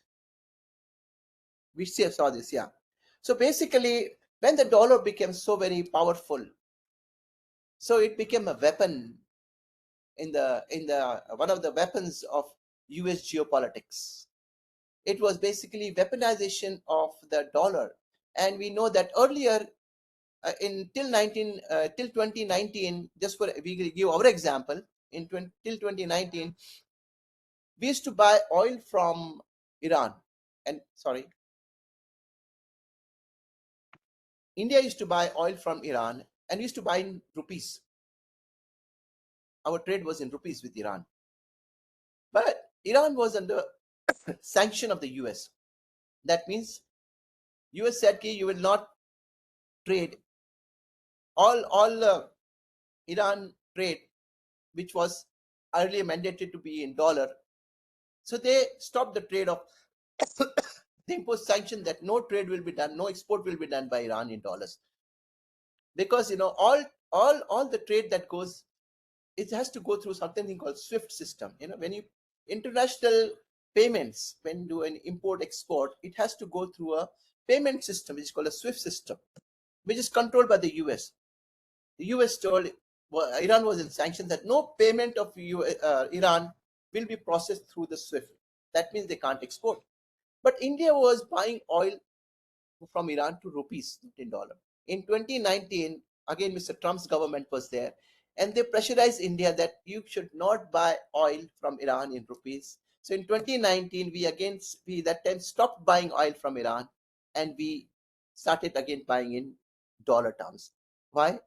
Speaker 3: We saw this. Yeah. So basically, when the dollar became so very powerful, so it became a weapon in the one of the weapons of US geopolitics. It was basically weaponization of the dollar. And we know that earlier till 2019, just for we give our example, till 2019, we used to buy oil from Iran. And sorry, India used to buy oil from Iran and used to buy in rupees. Our trade was in rupees with Iran. But Iran was under sanction of the US. That means US said, okay, you will not trade all Iran trade, which was earlier mandated to be in dollar. So they stopped the trade of they imposed sanction that no trade will be done, no export will be done by Iran in dollars. Because all the trade that goes, it has to go through something called SWIFT system. When you international payments, when you do an import export, it has to go through a payment system which is called a SWIFT system, which is controlled by the US. The US told Iran was in sanctions that no payment of Iran will be processed through the SWIFT. That means they can't export. But India was buying oil from Iran to rupees, not in dollar. In 2019, again, Mr. Trump's government was there, and they pressurized India that you should not buy oil from Iran in rupees. So in 2019, we that time stopped buying oil from Iran, and we started again buying in dollar terms. Why?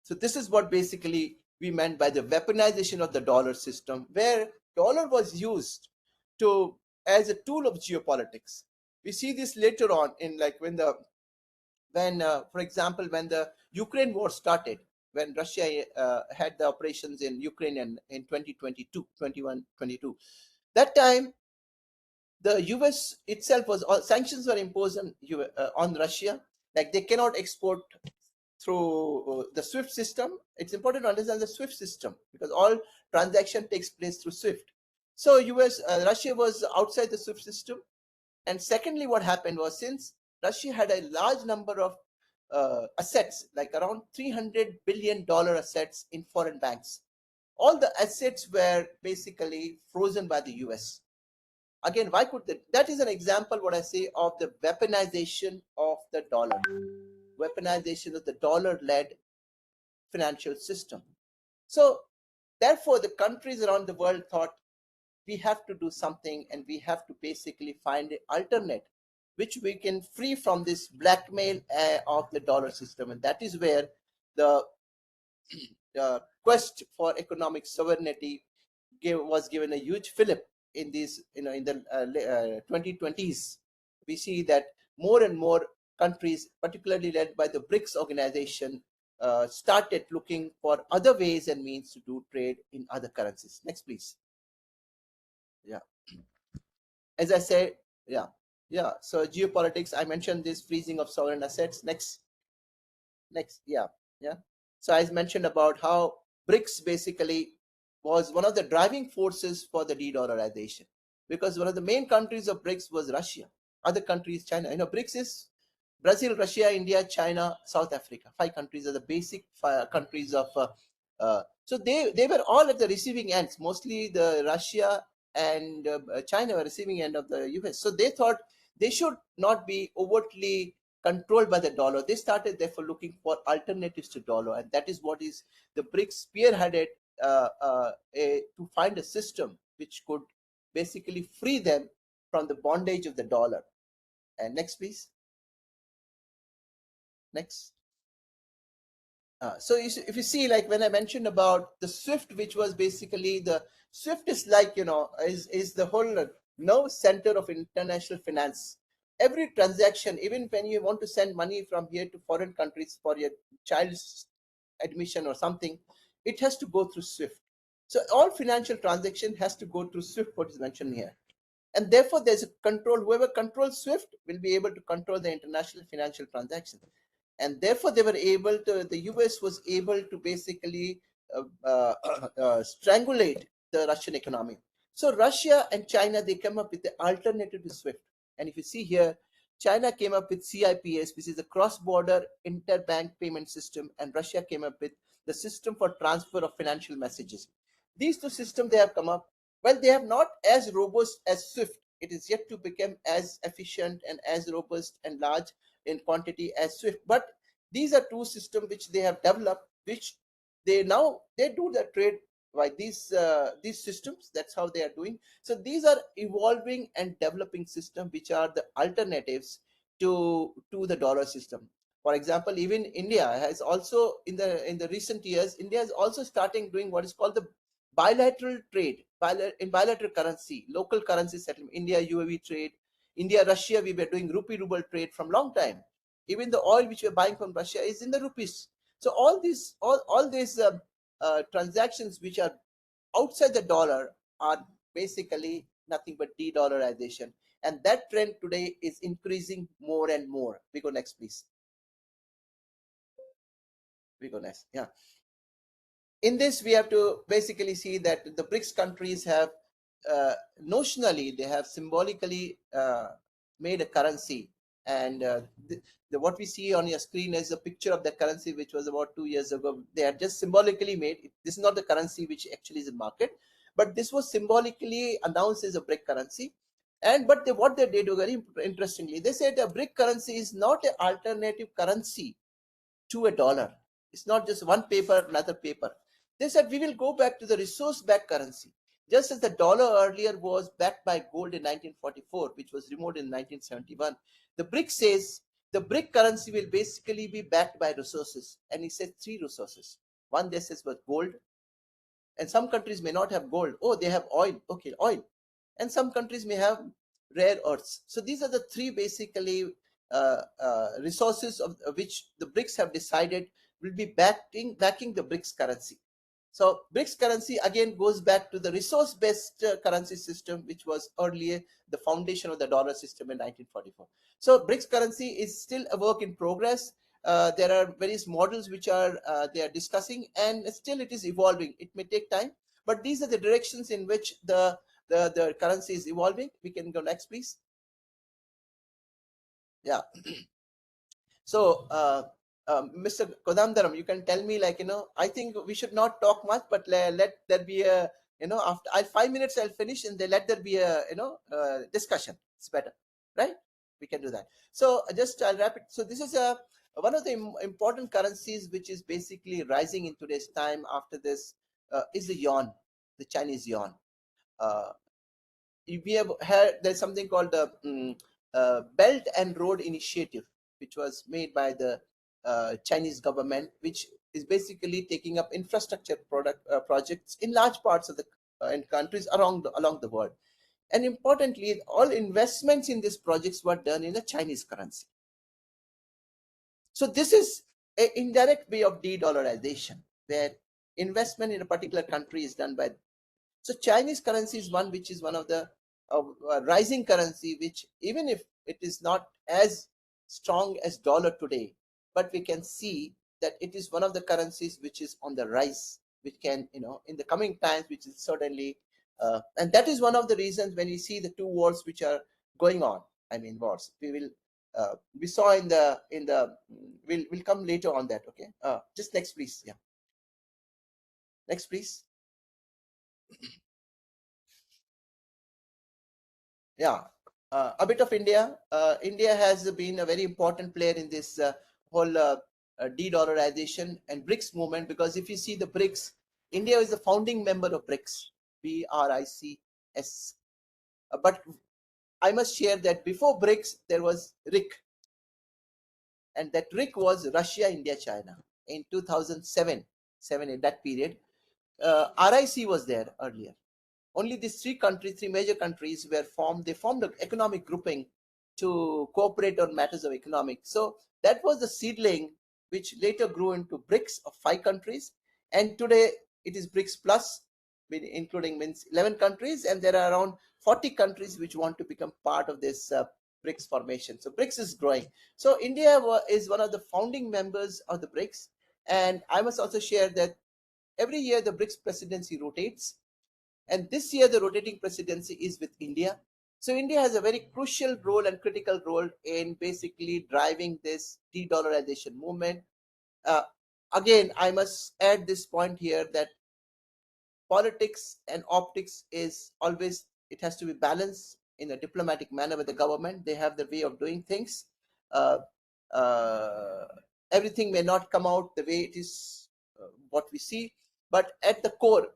Speaker 3: So this is what basically we meant by the weaponization of the dollar system, where dollar was used as a tool of geopolitics. We see this later on in for example, when the Ukraine war started, when Russia had the operations in Ukraine in 2022, 21, 22, that time the US itself sanctions were imposed on Russia, like they cannot export through the SWIFT system. It's important to understand the SWIFT system because all transaction takes place through SWIFT. So Russia was outside the SWIFT system. And secondly, what happened was, since Russia had a large number of assets, like around $300 billion assets in foreign banks, all the assets were basically frozen by the US. Again, why could that is an example, what I say, of the weaponization of the dollar. Weaponization of the dollar-led financial system. So therefore, the countries around the world thought, we have to do something, and we have to basically find an alternate which we can free from this blackmail of the dollar system. And that is where the quest for economic sovereignty was given a huge fillip in these, in the 2020s. We see that more and more countries, particularly led by the BRICS organization, started looking for other ways and means to do trade in other currencies. Next, please. Yeah. As I said, yeah. So geopolitics, I mentioned this freezing of sovereign assets. Next. Yeah. So I mentioned about how BRICS basically was one of the driving forces for the de-dollarization, because one of the main countries of BRICS was Russia. Other countries, China. BRICS is Brazil, Russia, India, China, South Africa. 5 countries are the basic countries of. So they were all at the receiving ends. Mostly the Russia and China were receiving end of the US. So they thought they should not be overtly controlled by the dollar. They started therefore looking for alternatives to dollar, and that is what is the BRICS spearheaded to find a system which could basically free them from the bondage of the dollar. And next, please. Next. So if you see, like when I mentioned about the SWIFT, which was basically the SWIFT is like, is the whole no center of international finance. Every transaction, even when you want to send money from here to foreign countries for your child's admission or something, it has to go through SWIFT. So all financial transaction has to go through SWIFT, what is mentioned here. And therefore, there's a control. Whoever controls SWIFT will be able to control the international financial transaction. And therefore, they were able to, the US was able to basically strangulate the Russian economy. So Russia and China, they came up with the alternative to SWIFT. And if you see here, China came up with CIPS, which is a cross-border interbank payment system, and Russia came up with the system for transfer of financial messages. These two systems they have come up. Well, they have not as robust as SWIFT. It is yet to become as efficient and as robust and large in quantity as SWIFT. But these are two systems which they have developed, which they do the trade by these systems. That's how they are doing. So these are evolving and developing systems which are the alternatives to the dollar system. For example, even India has also in the recent years, India is also starting doing what is called the bilateral trade in bilateral currency, local currency settlement. India UAE trade, India Russia, we were doing rupee ruble trade from long time. Even the oil which we're buying from Russia is in the rupees. So all these transactions which are outside the dollar are basically nothing but de-dollarization, and that trend today is increasing more and more. We go next, please. We go next. Yeah. In this, we have to basically see that the BRICS countries have notionally, they have symbolically made a currency, and what we see on your screen is a picture of the currency which was about 2 years ago. They are just symbolically made. This is not the currency which actually is in market, but this was symbolically announced as a BRIC currency. And but what they did very interestingly, they said a BRIC currency is not an alternative currency to a dollar. It's not just one paper, another paper. They said we will go back to the resource-backed currency. Just as the dollar earlier was backed by gold in 1944, which was removed in 1971, the BRIC says the BRIC currency will basically be backed by resources. And he said 3 resources. One, they says, was gold. And some countries may not have gold. Oh, they have oil. Okay, oil. And some countries may have rare earths. So these are the 3 basically resources of which the BRICS have decided will be backing the BRICS currency. So BRICS currency again goes back to the resource-based currency system, which was earlier the foundation of the dollar system in 1944. So BRICS currency is still a work in progress. There are various models which are they are discussing, and still it is evolving. It may take time, but these are the directions in which the currency is evolving. We can go next, please. Yeah. So Mr. Kodamdaram, you can tell me, like, I think we should not talk much, but let there be a, after 5 minutes I'll finish, and then let there be a, discussion. It's better, right? We can do that. So just I'll wrap it. So this is one of the important currencies which is basically rising in today's time after this is the yuan, the Chinese yuan. We have had, there's something called the Belt and Road Initiative, which was made by the Chinese government, which is basically taking up infrastructure projects in large parts of the in countries along the world. And importantly, all investments in these projects were done in a Chinese currency. So this is an indirect way of de-dollarization, where investment in a particular country is done by. So Chinese currency is one which is one of the rising currency, which even if it is not as strong as dollar today, but we can see that it is one of the currencies which is on the rise, which can, in the coming times, which is certainly, and that is one of the reasons when we see the 2 wars which are going on. I mean, wars. We saw in the we'll come later on that. Okay. Just next, please. Yeah. Next, please. Yeah, a bit of India. India has been a very important player in this whole de-dollarization and BRICS movement, because if you see the BRICS, India is the founding member of BRICS, BRICS. But I must share that before BRICS, there was RIC, and that RIC was Russia, India, China. In 2007, in that period, RIC was there earlier. only these three major countries were formed. They formed an economic grouping to cooperate on matters of economics. So that was the seedling, which later grew into BRICS of 5 countries. And today it is BRICS plus, including 11 countries. And there are around 40 countries which want to become part of this BRICS formation. So BRICS is growing. So India is one of the founding members of the BRICS. And I must also share that every year the BRICS presidency rotates. And this year the rotating presidency is with India. So India has a very crucial role and critical role in basically driving this de-dollarization movement. Again, I must add this point here that politics and optics is always, it has to be balanced in a diplomatic manner with the government. They have their way of doing things. Uh, uh, Everything may not come out the way it is, what we see, but at the core,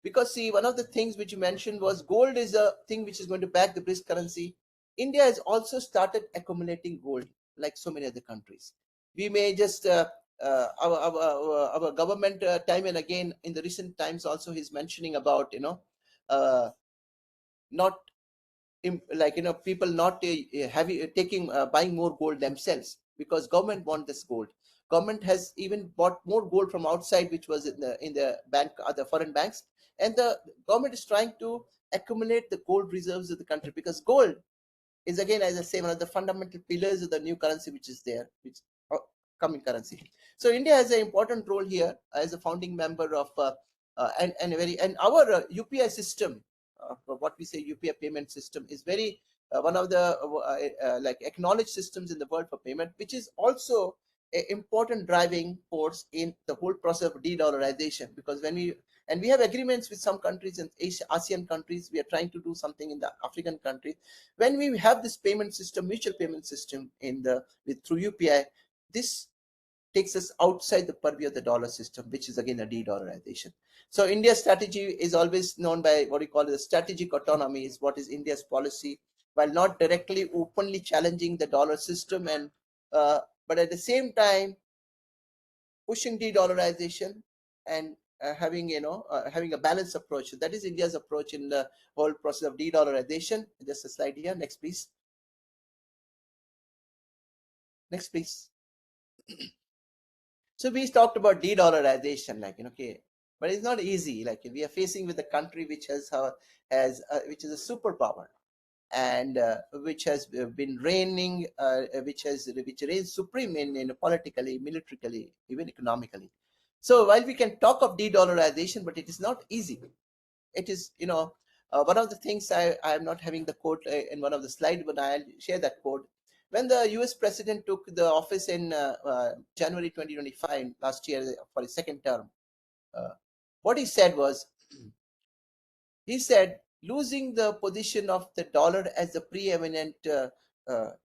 Speaker 3: because see, one of the things which you mentioned was gold is a thing which is going to back the BRICS currency. India has also started accumulating gold like so many other countries. We may just our government time and again in the recent times also he's mentioning about not people not taking buying more gold themselves, because government want this gold. Government has even bought more gold from outside, which was in the bank, other foreign banks, and the government is trying to accumulate the gold reserves of the country, because gold is, again, as I say, one of the fundamental pillars of the new currency which is there, which coming currency. So India has an important role here as a founding member of and our UPI system, what we say UPI payment system, is very one of the like acknowledged systems in the world for payment, which is also an important driving force in the whole process of de-dollarization. Because when we have agreements with some countries in ASEAN countries, we are trying to do something in the African countries. When we have this payment system, mutual payment system through UPI, this takes us outside the purview of the dollar system, which is again a de-dollarization. So India's strategy is always known by what we call the strategic autonomy, is what is India's policy, while not directly openly challenging the dollar system, and but at the same time pushing de-dollarization and having a balanced approach. So that is India's approach in the whole process of de-dollarization. Just a slide here. Next, please. Next, please. So we talked about de-dollarization, okay, but it's not easy. Like, we are facing with a country which which is a superpower, and which has been reigning, which reigns supreme in politically, militarily, even economically. So while we can talk of de-dollarization, but it is not easy. It is, one of the things, I am not having the quote in one of the slides, but I'll share that quote. When the US president took the office in January 2025, last year, for his second term, what he said was, he said, losing the position of the dollar as the preeminent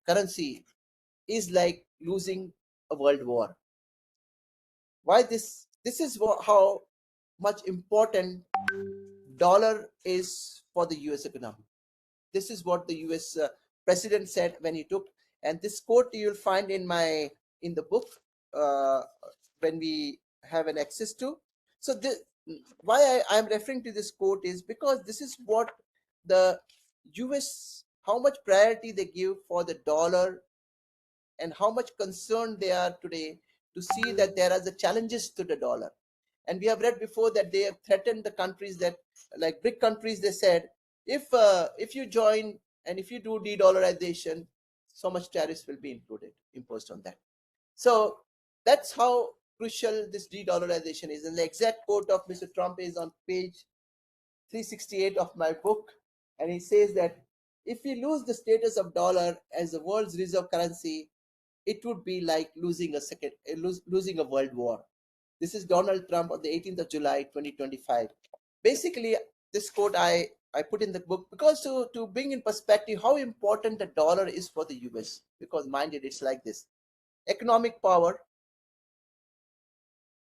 Speaker 3: currency is like losing a world war. Why this? This is how much important dollar is for the US economy. This is what the US president said when he took, and this quote you'll find in the book when we have an access to. So why I am referring to this quote is because this is what the US, how much priority they give for the dollar, and how much concerned they are today to see that there are the challenges to the dollar. And we have read before that they have threatened the countries that, like BRIC countries, they said, if you join and if you do de-dollarization, so much tariffs will be imposed on that. So that's how crucial this de-dollarization is. And the exact quote of Mr. Trump is on page 368 of my book, and he says that if we lose the status of dollar as the world's reserve currency, it would be like losing a world war. This is Donald Trump on the 18th of July 2025. Basically, this quote I put in the book because to bring in perspective how important the dollar is for the US. Because mind it, it's like this: economic power,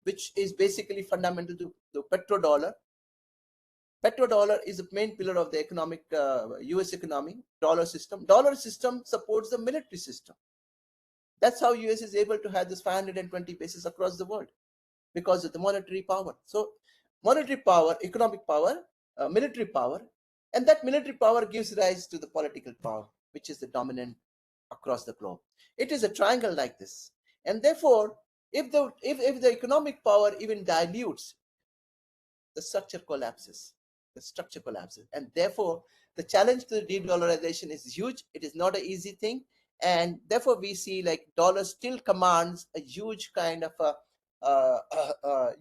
Speaker 3: which is basically fundamental to the petrodollar. Petrodollar is the main pillar of the economic US economy. Dollar system supports the military system. That's how US is able to have this 520 bases across the world, because of the monetary power. So monetary power, economic power, military power, And that military power gives rise to the political power, which is the dominant across the globe. It is a triangle like this. And therefore, if the economic power even dilutes, the structure collapses. The structure collapses. And therefore, the challenge to the de-dollarization is huge. It is not an easy thing. And therefore, we see like dollar still commands a huge kind of a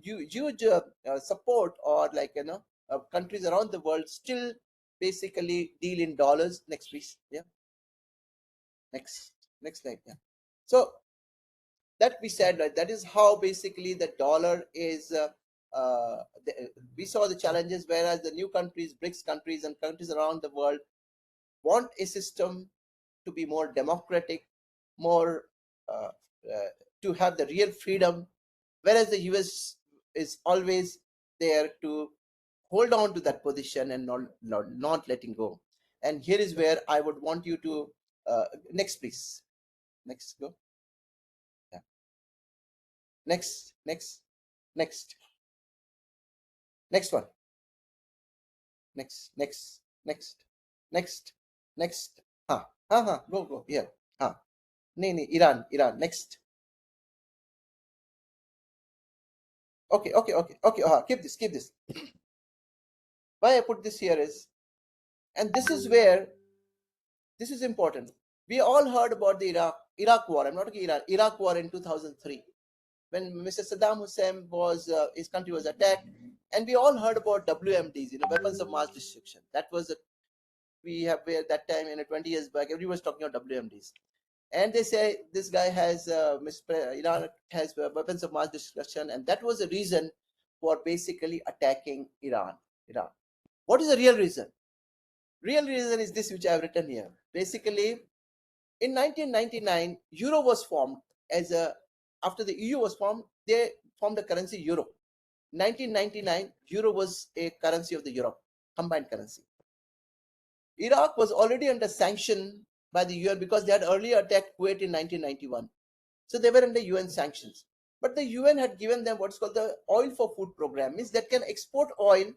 Speaker 3: huge support, or like, countries around the world still basically deal in dollars. Next, please. Yeah. Next slide. Yeah. So that we said, right, that is how basically the dollar is. We saw the challenges, whereas the new countries, BRICS countries, and countries around the world want a system to be more democratic, more to have the real freedom, whereas the US is always there to hold on to that position and not letting go. And here is where I would want you to next, please. Next, go. Yeah. Next one. Next. Go. Yeah. Iran. Next. Okay. Keep this. Why I put this here is, and this is where this is important. We all heard about the Iraq war. I'm not talking Iran. Iraq war in 2003, when Mr. Saddam Hussein was his country was attacked, and we all heard about WMDs, weapons of mass destruction. That was we have that time 20 years back. Everyone was talking about WMDs, and they say this guy has Iran has weapons of mass destruction, and that was the reason for basically attacking Iran. What is the real reason? Real reason is this, which I have written here. Basically, in 1999, Euro was formed after the EU was formed, they formed the currency Euro. 1999, Euro was a currency of the Europe, combined currency. Iraq was already under sanction by the UN because they had earlier attacked Kuwait in 1991. So they were under UN sanctions. But the UN had given them what's called the oil for food program, means that can export oil,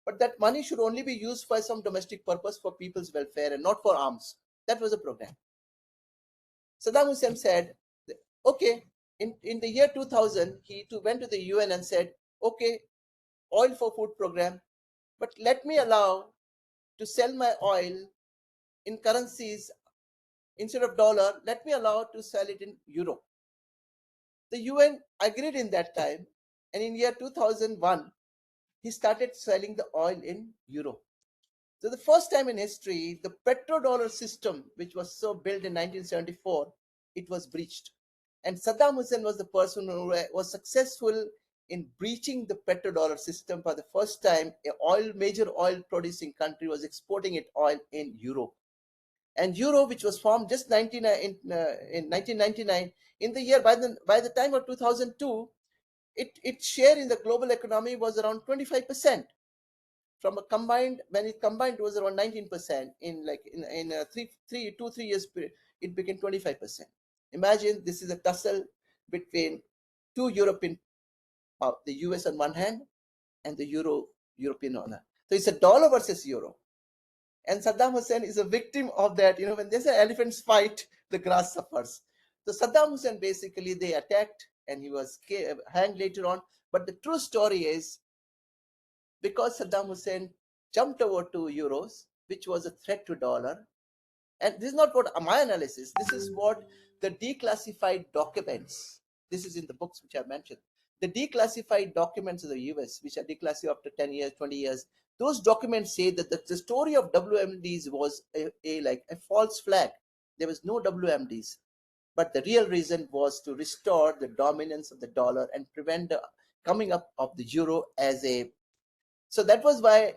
Speaker 3: but that money should only be used for some domestic purpose for people's welfare and not for arms. That was the program. Saddam Hussein said, okay, in the year 2000, he went to the UN and said, okay, oil for food program, but let me allow to sell my oil in currencies instead of dollar. Let me allow to sell it in euro. The UN agreed in that time, and in year 2001, he started selling the oil in euro. So the first time in history, the petrodollar system, which was so built in 1974, it was breached. And Saddam Hussein was the person who was successful in breaching the petrodollar system. For the first time, a major oil producing country was exporting its oil in euro. And euro, which was formed just in 1999, in the year by the time of 2002, its share in the global economy was around 25%. From a combined, when it combined, it was around 19%. In 2-3 years period, it became 25%. Imagine this is a tussle between two European, the US on one hand and the European on the. So it's a dollar versus euro. And Saddam Hussein is a victim of that. When there's an elephants fight, the grass suffers. So Saddam Hussein, basically, they attacked and he was hanged later on. But the true story is, because Saddam Hussein jumped over to euros, which was a threat to dollar. And this is not what my analysis, this is what the declassified documents, this is in the books which I mentioned, the declassified documents of the US, which are declassified after 10 years, 20 years, those documents say that the story of WMDs was a false flag. There was no WMDs. But the real reason was to restore the dominance of the dollar and prevent the coming up of the euro as a. So that was why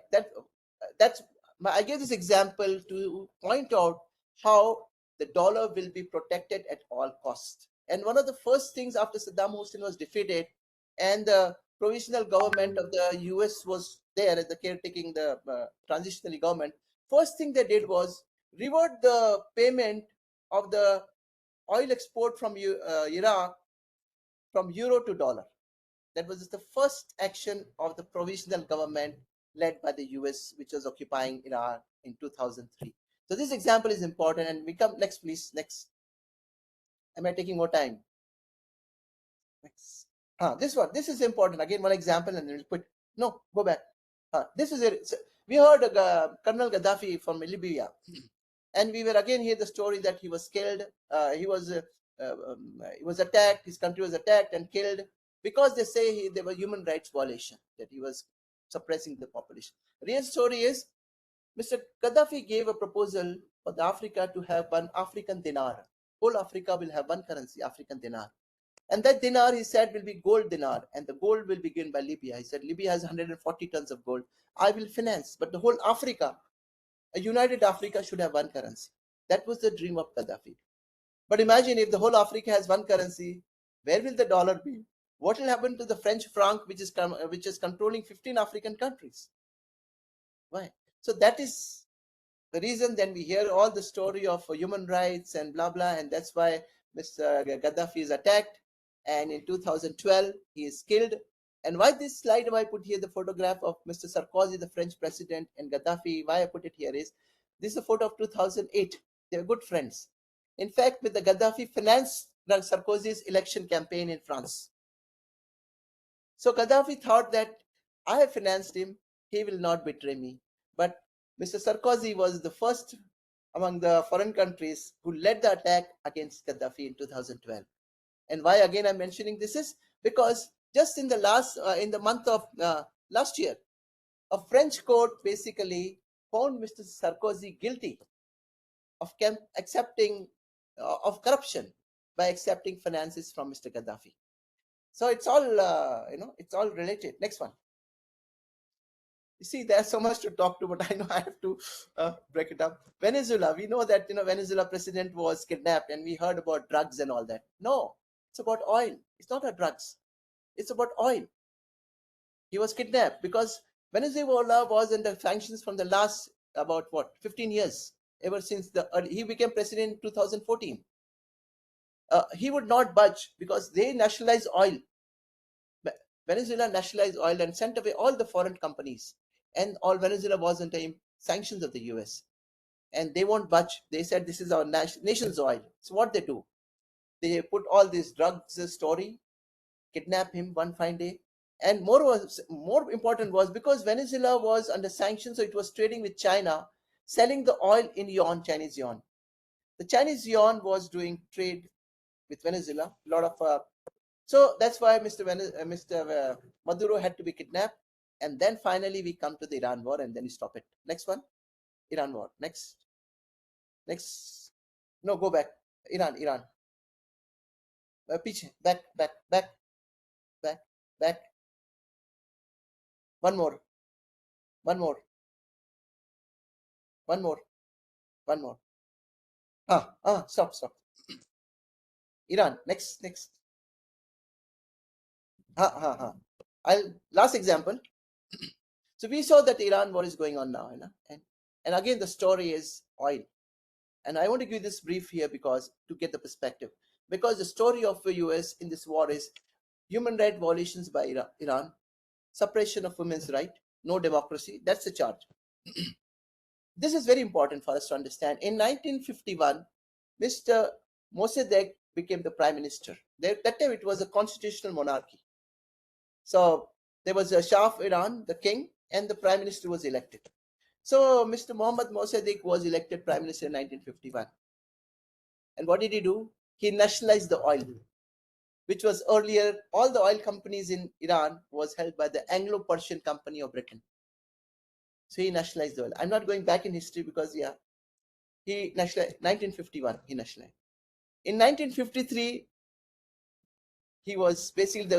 Speaker 3: I gave this example to point out how the dollar will be protected at all costs. And one of the first things after Saddam Hussein was defeated and the provisional government of the US was there as the caretaking, the transitional government, first thing they did was revert the payment of the oil export from Iraq from euro to dollar. That was the first action of the provisional government led by the US, which was occupying Iraq in 2003. So this example is important, and we come next, please. Next. Am I taking more time? Next. This one. This is important. Again, one example, and then we'll put. No, go back. This is it. So we heard Colonel Gaddafi from Libya, and we were again hear the story that he was killed. He was attacked. His country was attacked and killed because they say there were human rights violation, that he was suppressing the population. Real story is, Mr. Gaddafi gave a proposal for the Africa to have one African dinar. Whole Africa will have one currency, African dinar. And that dinar, he said, will be gold dinar, and the gold will be given by Libya. He said, Libya has 140 tons of gold. I will finance, but the whole Africa, a united Africa, should have one currency. That was the dream of Gaddafi. But imagine if the whole Africa has one currency, where will the dollar be? What will happen to the French franc, which is controlling 15 African countries? Why? So that is the reason. Then we hear all the story of human rights and blah blah, and that's why Mr. Gaddafi is attacked, and in 2012 he is killed. And why this slide, I put here the photograph of Mr. Sarkozy, the French president, and Gaddafi, why I put it here is, this is a photo of 2008. They were good friends. In fact, with the Gaddafi financed Sarkozy's election campaign in France. So Gaddafi thought that I have financed him, he will not betray me. But Mr. Sarkozy was the first among the foreign countries who led the attack against Gaddafi in 2012. And why again I'm mentioning this is because just in the month of last year, a French court basically found Mr. Sarkozy guilty of accepting of corruption by accepting finances from Mr. Gaddafi. So it's all it's all related. Next one. You see, there's so much to talk to, but I know I have to break it up. Venezuela, we know that Venezuela president was kidnapped, and we heard about drugs and all that. No, it's about oil. It's not about drugs. It's about oil. He was kidnapped because Venezuela was under sanctions from the last about 15 years, ever since he became president in 2014. He would not budge because they nationalized oil. Venezuela nationalized oil and sent away all the foreign companies, and all Venezuela was under sanctions of the US, and they won't budge. They said this is our nation's oil. So what they do, they put all these drugs story, kidnap him one fine day, and more important was because Venezuela was under sanctions, so it was trading with China, selling the oil in yuan, Chinese yuan. The Chinese yuan was doing trade with Venezuela, a lot of so that's why Mr. Maduro had to be kidnapped, and then finally we come to the Iran war, and then we stop it. Next one, Iran war. Next. No, go back. Iran. Back. One more. Stop. Iran. Next. Last example. So we saw that Iran war is going on now, and again the story is oil. And I want to give this brief here because to get the perspective, because the story of the US in this war is human rights violations by Iran, suppression of women's rights, no democracy. That's the charge. This is very important for us to understand. In 1951, Mr. Mossadegh became the prime minister. That time it was a constitutional monarchy. So there was a Shah of Iran, the king, and the prime minister was elected. So Mr. Mohammad Mossadegh was elected prime minister in 1951. And what did he do? He nationalized the oil, which was earlier, all the oil companies in Iran was held by the Anglo-Persian Company of Britain. So he nationalized the oil. I'm not going back in history because, he nationalized, 1951, he nationalized. In 1953, there was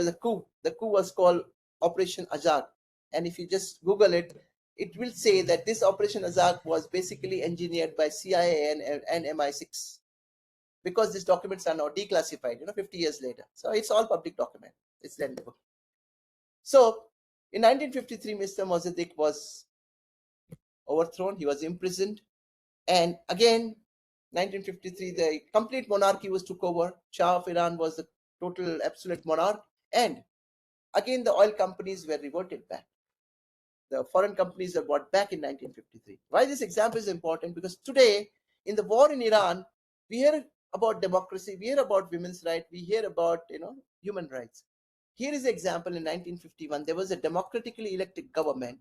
Speaker 3: a coup. The coup was called Operation Azad. And if you just Google it, it will say that this Operation Azad was basically engineered by CIA and MI6. Because these documents are now declassified, 50 years later. So it's all public document. It's there in the book. So in 1953, Mr. Mossadegh was overthrown. He was imprisoned. And again, 1953, the complete monarchy was took over. Shah of Iran was the total absolute monarch. And again, the oil companies were reverted back. the foreign companies were bought back in 1953. Why this example is important? Because today, in the war in Iran, we hear about democracy, we hear about women's rights, we hear about human rights. Here is an example. In 1951, there was a democratically elected government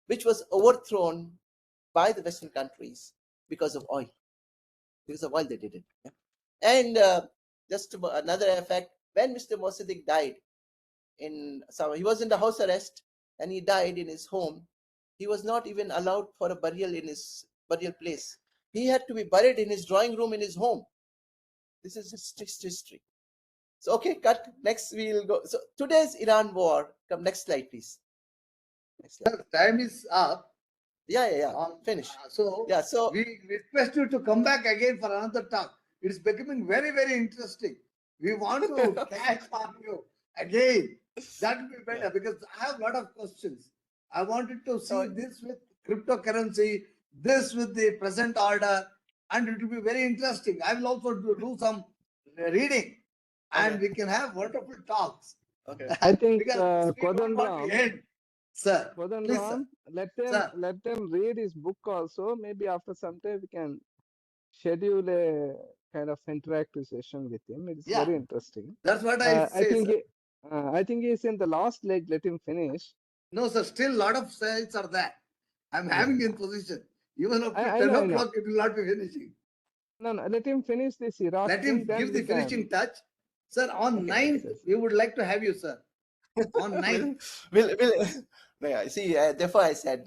Speaker 3: which was overthrown by the Western countries because of oil. Because of oil, they did it. Yeah. And just another effect, when Mr. Mossadegh died, he was in the house arrest and he died in his home. He was not even allowed for a burial in his burial place. He had to be buried in his drawing room in his home. This is history. So, okay, cut. Next, we'll go. So, today's Iran war. Come, next slide, please.
Speaker 1: Next slide. Time is up.
Speaker 3: Yeah. Finish.
Speaker 1: So, we request you to come back again for another talk. It is becoming very, very interesting. We want to catch on you again. That would be better because I have a lot of questions. I wanted to see this with cryptocurrency, this with the present order, and it will be very interesting. I will also do some reading, and we can have wonderful talks.
Speaker 6: Okay. I think
Speaker 1: Kodandram, sir,
Speaker 6: Kodandram, let them read his book also. Maybe after some time we can schedule a kind of interactive session with him. It's very interesting.
Speaker 1: That's what I say.
Speaker 6: I think he's in the last leg. Let him finish.
Speaker 1: No, sir. Still, a lot of slides are there. I'm having in position. Even up to 10 o'clock, it will not be finishing.
Speaker 6: No. Let him finish this Iraq.
Speaker 1: Let him give the finishing touch. Sir, on 9th, we would like to have you, sir. On 9th.
Speaker 3: See, therefore I said,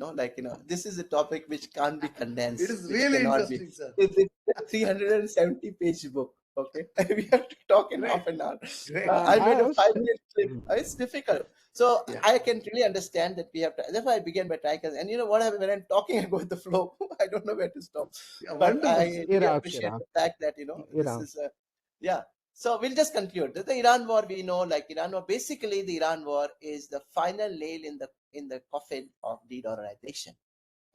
Speaker 3: this is a topic which can't be condensed.
Speaker 1: It is really interesting, sir.
Speaker 3: It's a 370-page book. Okay, we have to talk in half an hour. I made a 5-minute clip. It's difficult. So I can really understand that we have to. Therefore, I began by trying. And you know what happens when I'm talking, I go with the flow. I don't know where to stop. But I really appreciate the fact that this is So we'll just conclude. The Iran war, we know, Iran war. Basically, the Iran war is the final nail in the coffin of de-dollarization.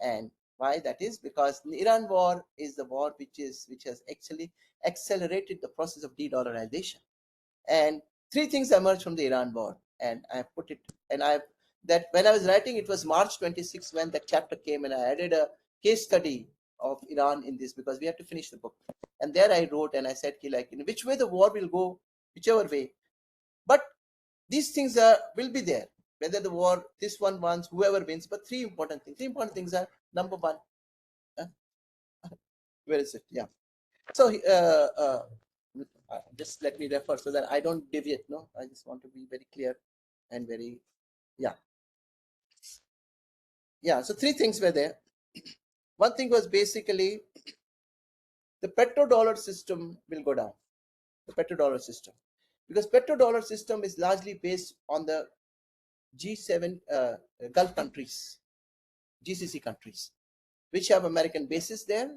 Speaker 3: And why that is? Because the Iran war is the war which has actually accelerated the process of de-dollarization. And 3 things emerged from the Iran war. And I put it, that when I was writing, it was March 26 when that chapter came, and I added a case study of Iran in this because we have to finish the book. And there I wrote and I said, which way the war will go, whichever way. But these things will be there. Whether the war, this one wins, whoever wins. But 3 important things. 3 important things are, number 1. Where is it? Yeah. So just let me refer so that I don't deviate. No, I just want to be very clear and very, So 3 things were there. One thing was basically the petrodollar system will go down. The petrodollar system, because petrodollar system is largely based on the G7 Gulf countries, GCC countries, which have American bases there,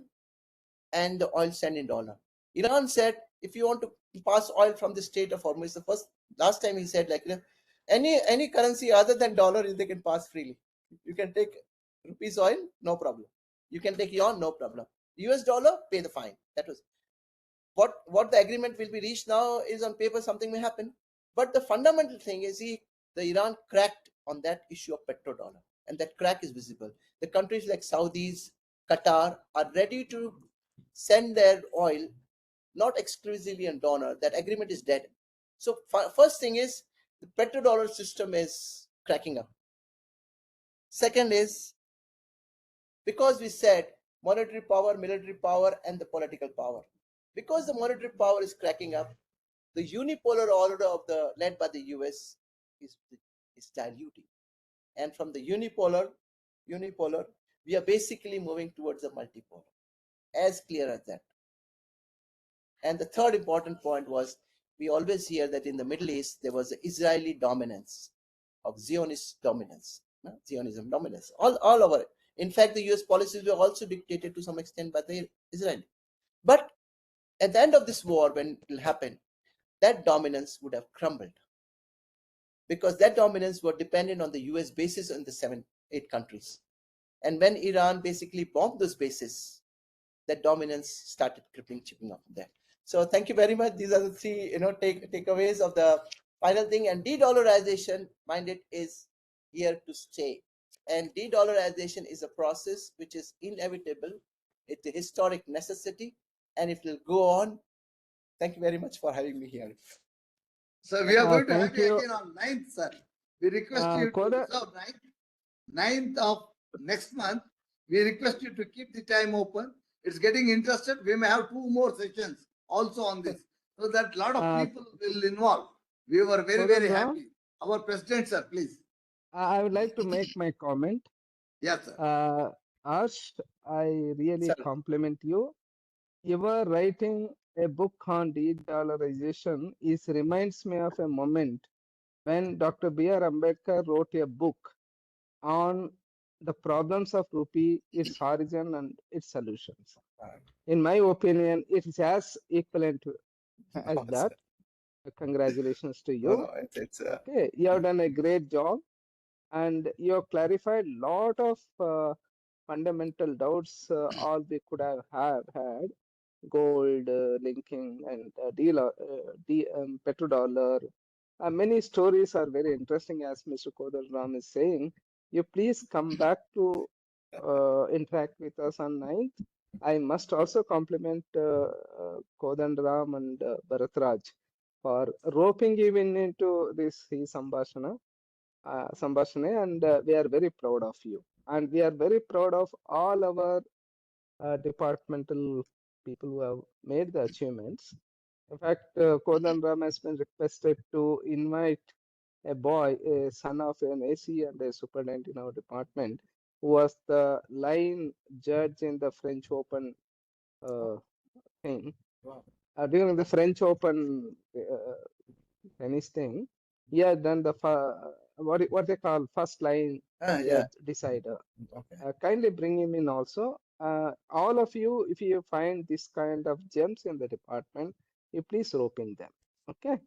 Speaker 3: and the oil sent in dollar. Iran said, if you want to pass oil from the Strait of Hormuz, last time he said, any currency other than dollar, they can pass freely. You can take rupees oil, no problem. You can take yuan, no problem. US dollar, pay the fine. That was what the agreement will be reached now is on paper, something may happen. But the fundamental thing is the Iran cracked on that issue of petrodollar, and that crack is visible. The countries like Saudis, Qatar are ready to send their oil, not exclusively on dollar. That agreement is dead. So first thing is the petrodollar system is cracking up. Second is because we said monetary power, military power, and the political power. Because the monetary power is cracking up, the unipolar order led by the US is diluting. And from the unipolar, we are basically moving towards the multipolar. As clear as that. And the third important point was, we always hear that in the Middle East, there was the Israeli dominance, of Zionist dominance, Zionism dominance, all over it. In fact, the US policies were also dictated to some extent by the Israeli. But at the end of this war, when it will happen, that dominance would have crumbled. Because that dominance was dependent on the US bases in the 7-8 countries. And when Iran basically bombed those bases, that dominance started chipping up there. So thank you very much. These are the 3 takeaways of the final thing. And de-dollarization, mind it, is here to stay. And de-dollarization is a process which is inevitable. It's a historic necessity, and it will go on. Thank you very much for having me here.
Speaker 1: So we are going to have
Speaker 6: thank
Speaker 1: you
Speaker 6: you.
Speaker 1: again on 9th, sir. We request you to reserve 9th of next month. We request you to keep the time open. It's getting interested. We may have 2 more sessions also on this, so that a lot of people will involve. We were very, very happy. Our president, sir, please.
Speaker 6: I would like to make my comment.
Speaker 1: Yes, sir.
Speaker 6: Harsh, I really compliment you. You were writing a book on de-dollarization reminds me of a moment when Dr. B.R. Ambedkar wrote a book on the problems of rupee, its origin and its solutions. In my opinion, it is as equivalent as that. Congratulations to you. Okay, you have done a great job, and you have clarified a lot of fundamental doubts all we could have had. Gold linking and petrodollar. Many stories are very interesting, as Mr. Kodarram is saying. You please come back to interact with us on 9th. I must also compliment Kodandaram and Bharatraj for roping even into this Sambhashane, and we are very proud of you. And we are very proud of all our departmental people who have made the achievements. In fact, Kodandaram has been requested to invite a boy, a son of an AC and a superintendent in our department, who was the line judge in the French Open thing. Wow. During the French Open tennis thing, he had done the what they call first line judge decider. Okay. Kindly bring him in also. All of you, if you find this kind of gems in the department, you please rope in them. Okay.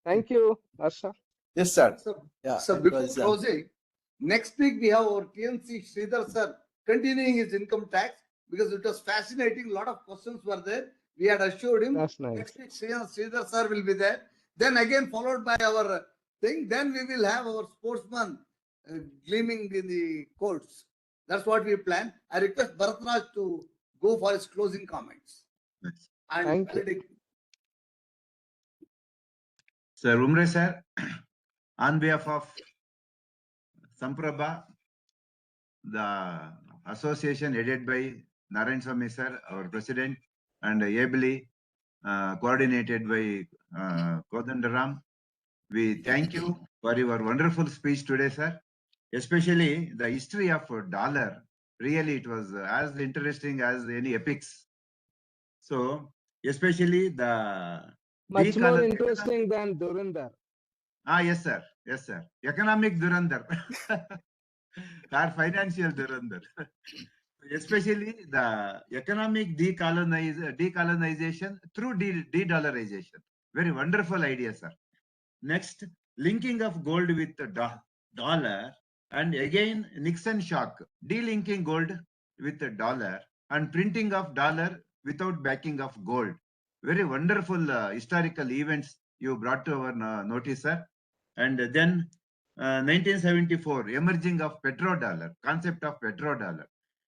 Speaker 6: Thank you, Harsha.
Speaker 3: Yes, sir.
Speaker 1: So before closing, next week we have our TNC Sridhar sir continuing his income tax, because it was fascinating. A lot of questions were there. We had assured him.
Speaker 6: That's nice.
Speaker 1: Next week Sridhar sir will be there. Then again followed by our thing. Then we will have our sportsman gleaming in the courts. That's what we plan. I request Bharatraj to go for his closing comments.
Speaker 2: Yes.
Speaker 1: And
Speaker 6: Thank you.
Speaker 2: Sir Umre sir, on behalf of Samprabha, the association headed by Narayan Swamy sir, our president, and ably coordinated by Kodandaram, we thank you for your wonderful speech today, sir. Especially the history of dollar. Really, it was as interesting as any epics. So, especially the
Speaker 6: much more interesting than Durandar.
Speaker 2: Yes, sir. Yes, sir. Economic Durandar. Or financial Durandar. Especially the economic decolonization through de-dollarization. Very wonderful idea, sir. Next, linking of gold with the dollar, and again Nixon shock, delinking gold with the dollar and printing of dollar without backing of gold. Very wonderful historical events you brought to our notice, sir. And then 1974, emerging of petrodollar, concept of petrodollar,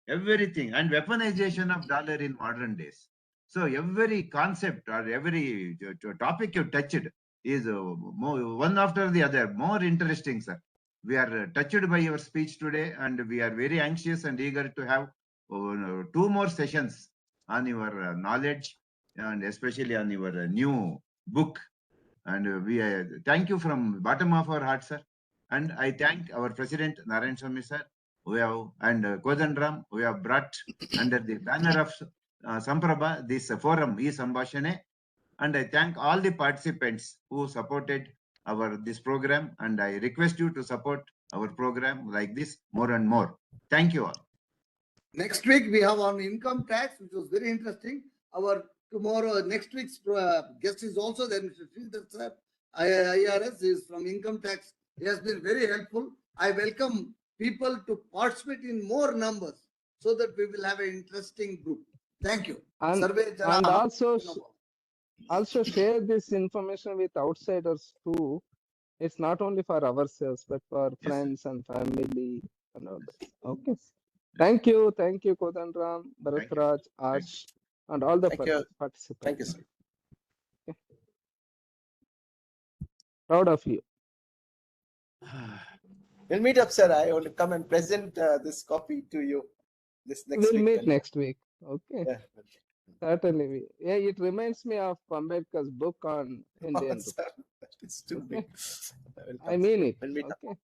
Speaker 2: everything, and weaponization of dollar in modern days. So every concept or every topic you touched is one after the other, more interesting, sir. We are touched by your speech today, and we are very anxious and eager to have 2 more sessions on your knowledge, and especially on your new book. And we thank you from bottom of our heart, sir. And I thank our president, Narayan Swamy, sir, and Kodandaram, who have brought under the banner of Samprabha this forum, Ee Sambhashane. And I thank all the participants who supported this program, and I request you to support our program like this more and more. Thank you all.
Speaker 1: Next week we have on income tax, which was very interesting. Our next week's guest is also there, Mr. Sridhar sir. IRS is from income tax. He has been very helpful. I welcome people to participate in more numbers so that we will have an interesting group. Thank you.
Speaker 6: And also share this information with outsiders too. It's not only for ourselves, but for friends and family and all that. Okay. Thank you, Kodanram, Bharatraj, Ash, and all the
Speaker 3: Thank you.
Speaker 6: participants.
Speaker 3: Thank you, sir.
Speaker 6: Okay. Proud of you.
Speaker 3: We'll meet up, sir. I want to come and present this copy to you this next
Speaker 6: We'll
Speaker 3: week.
Speaker 6: meet next week. Okay.
Speaker 3: Yeah.
Speaker 6: Certainly. Yeah, it reminds me of Ambedkar's book on Indian.
Speaker 3: Sir, that is too big.
Speaker 6: I mean it.
Speaker 3: We'll meet up.
Speaker 6: Okay.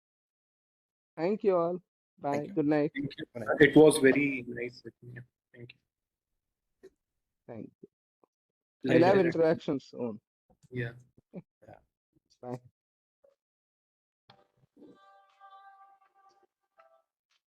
Speaker 6: Thank you all. Bye.
Speaker 3: Thank you.
Speaker 6: Good night.
Speaker 7: Thank you. It was very nice. Thank you.
Speaker 6: Thank you. We'll have
Speaker 7: Pleasure.
Speaker 6: interaction soon.
Speaker 7: Yeah.
Speaker 6: Bye.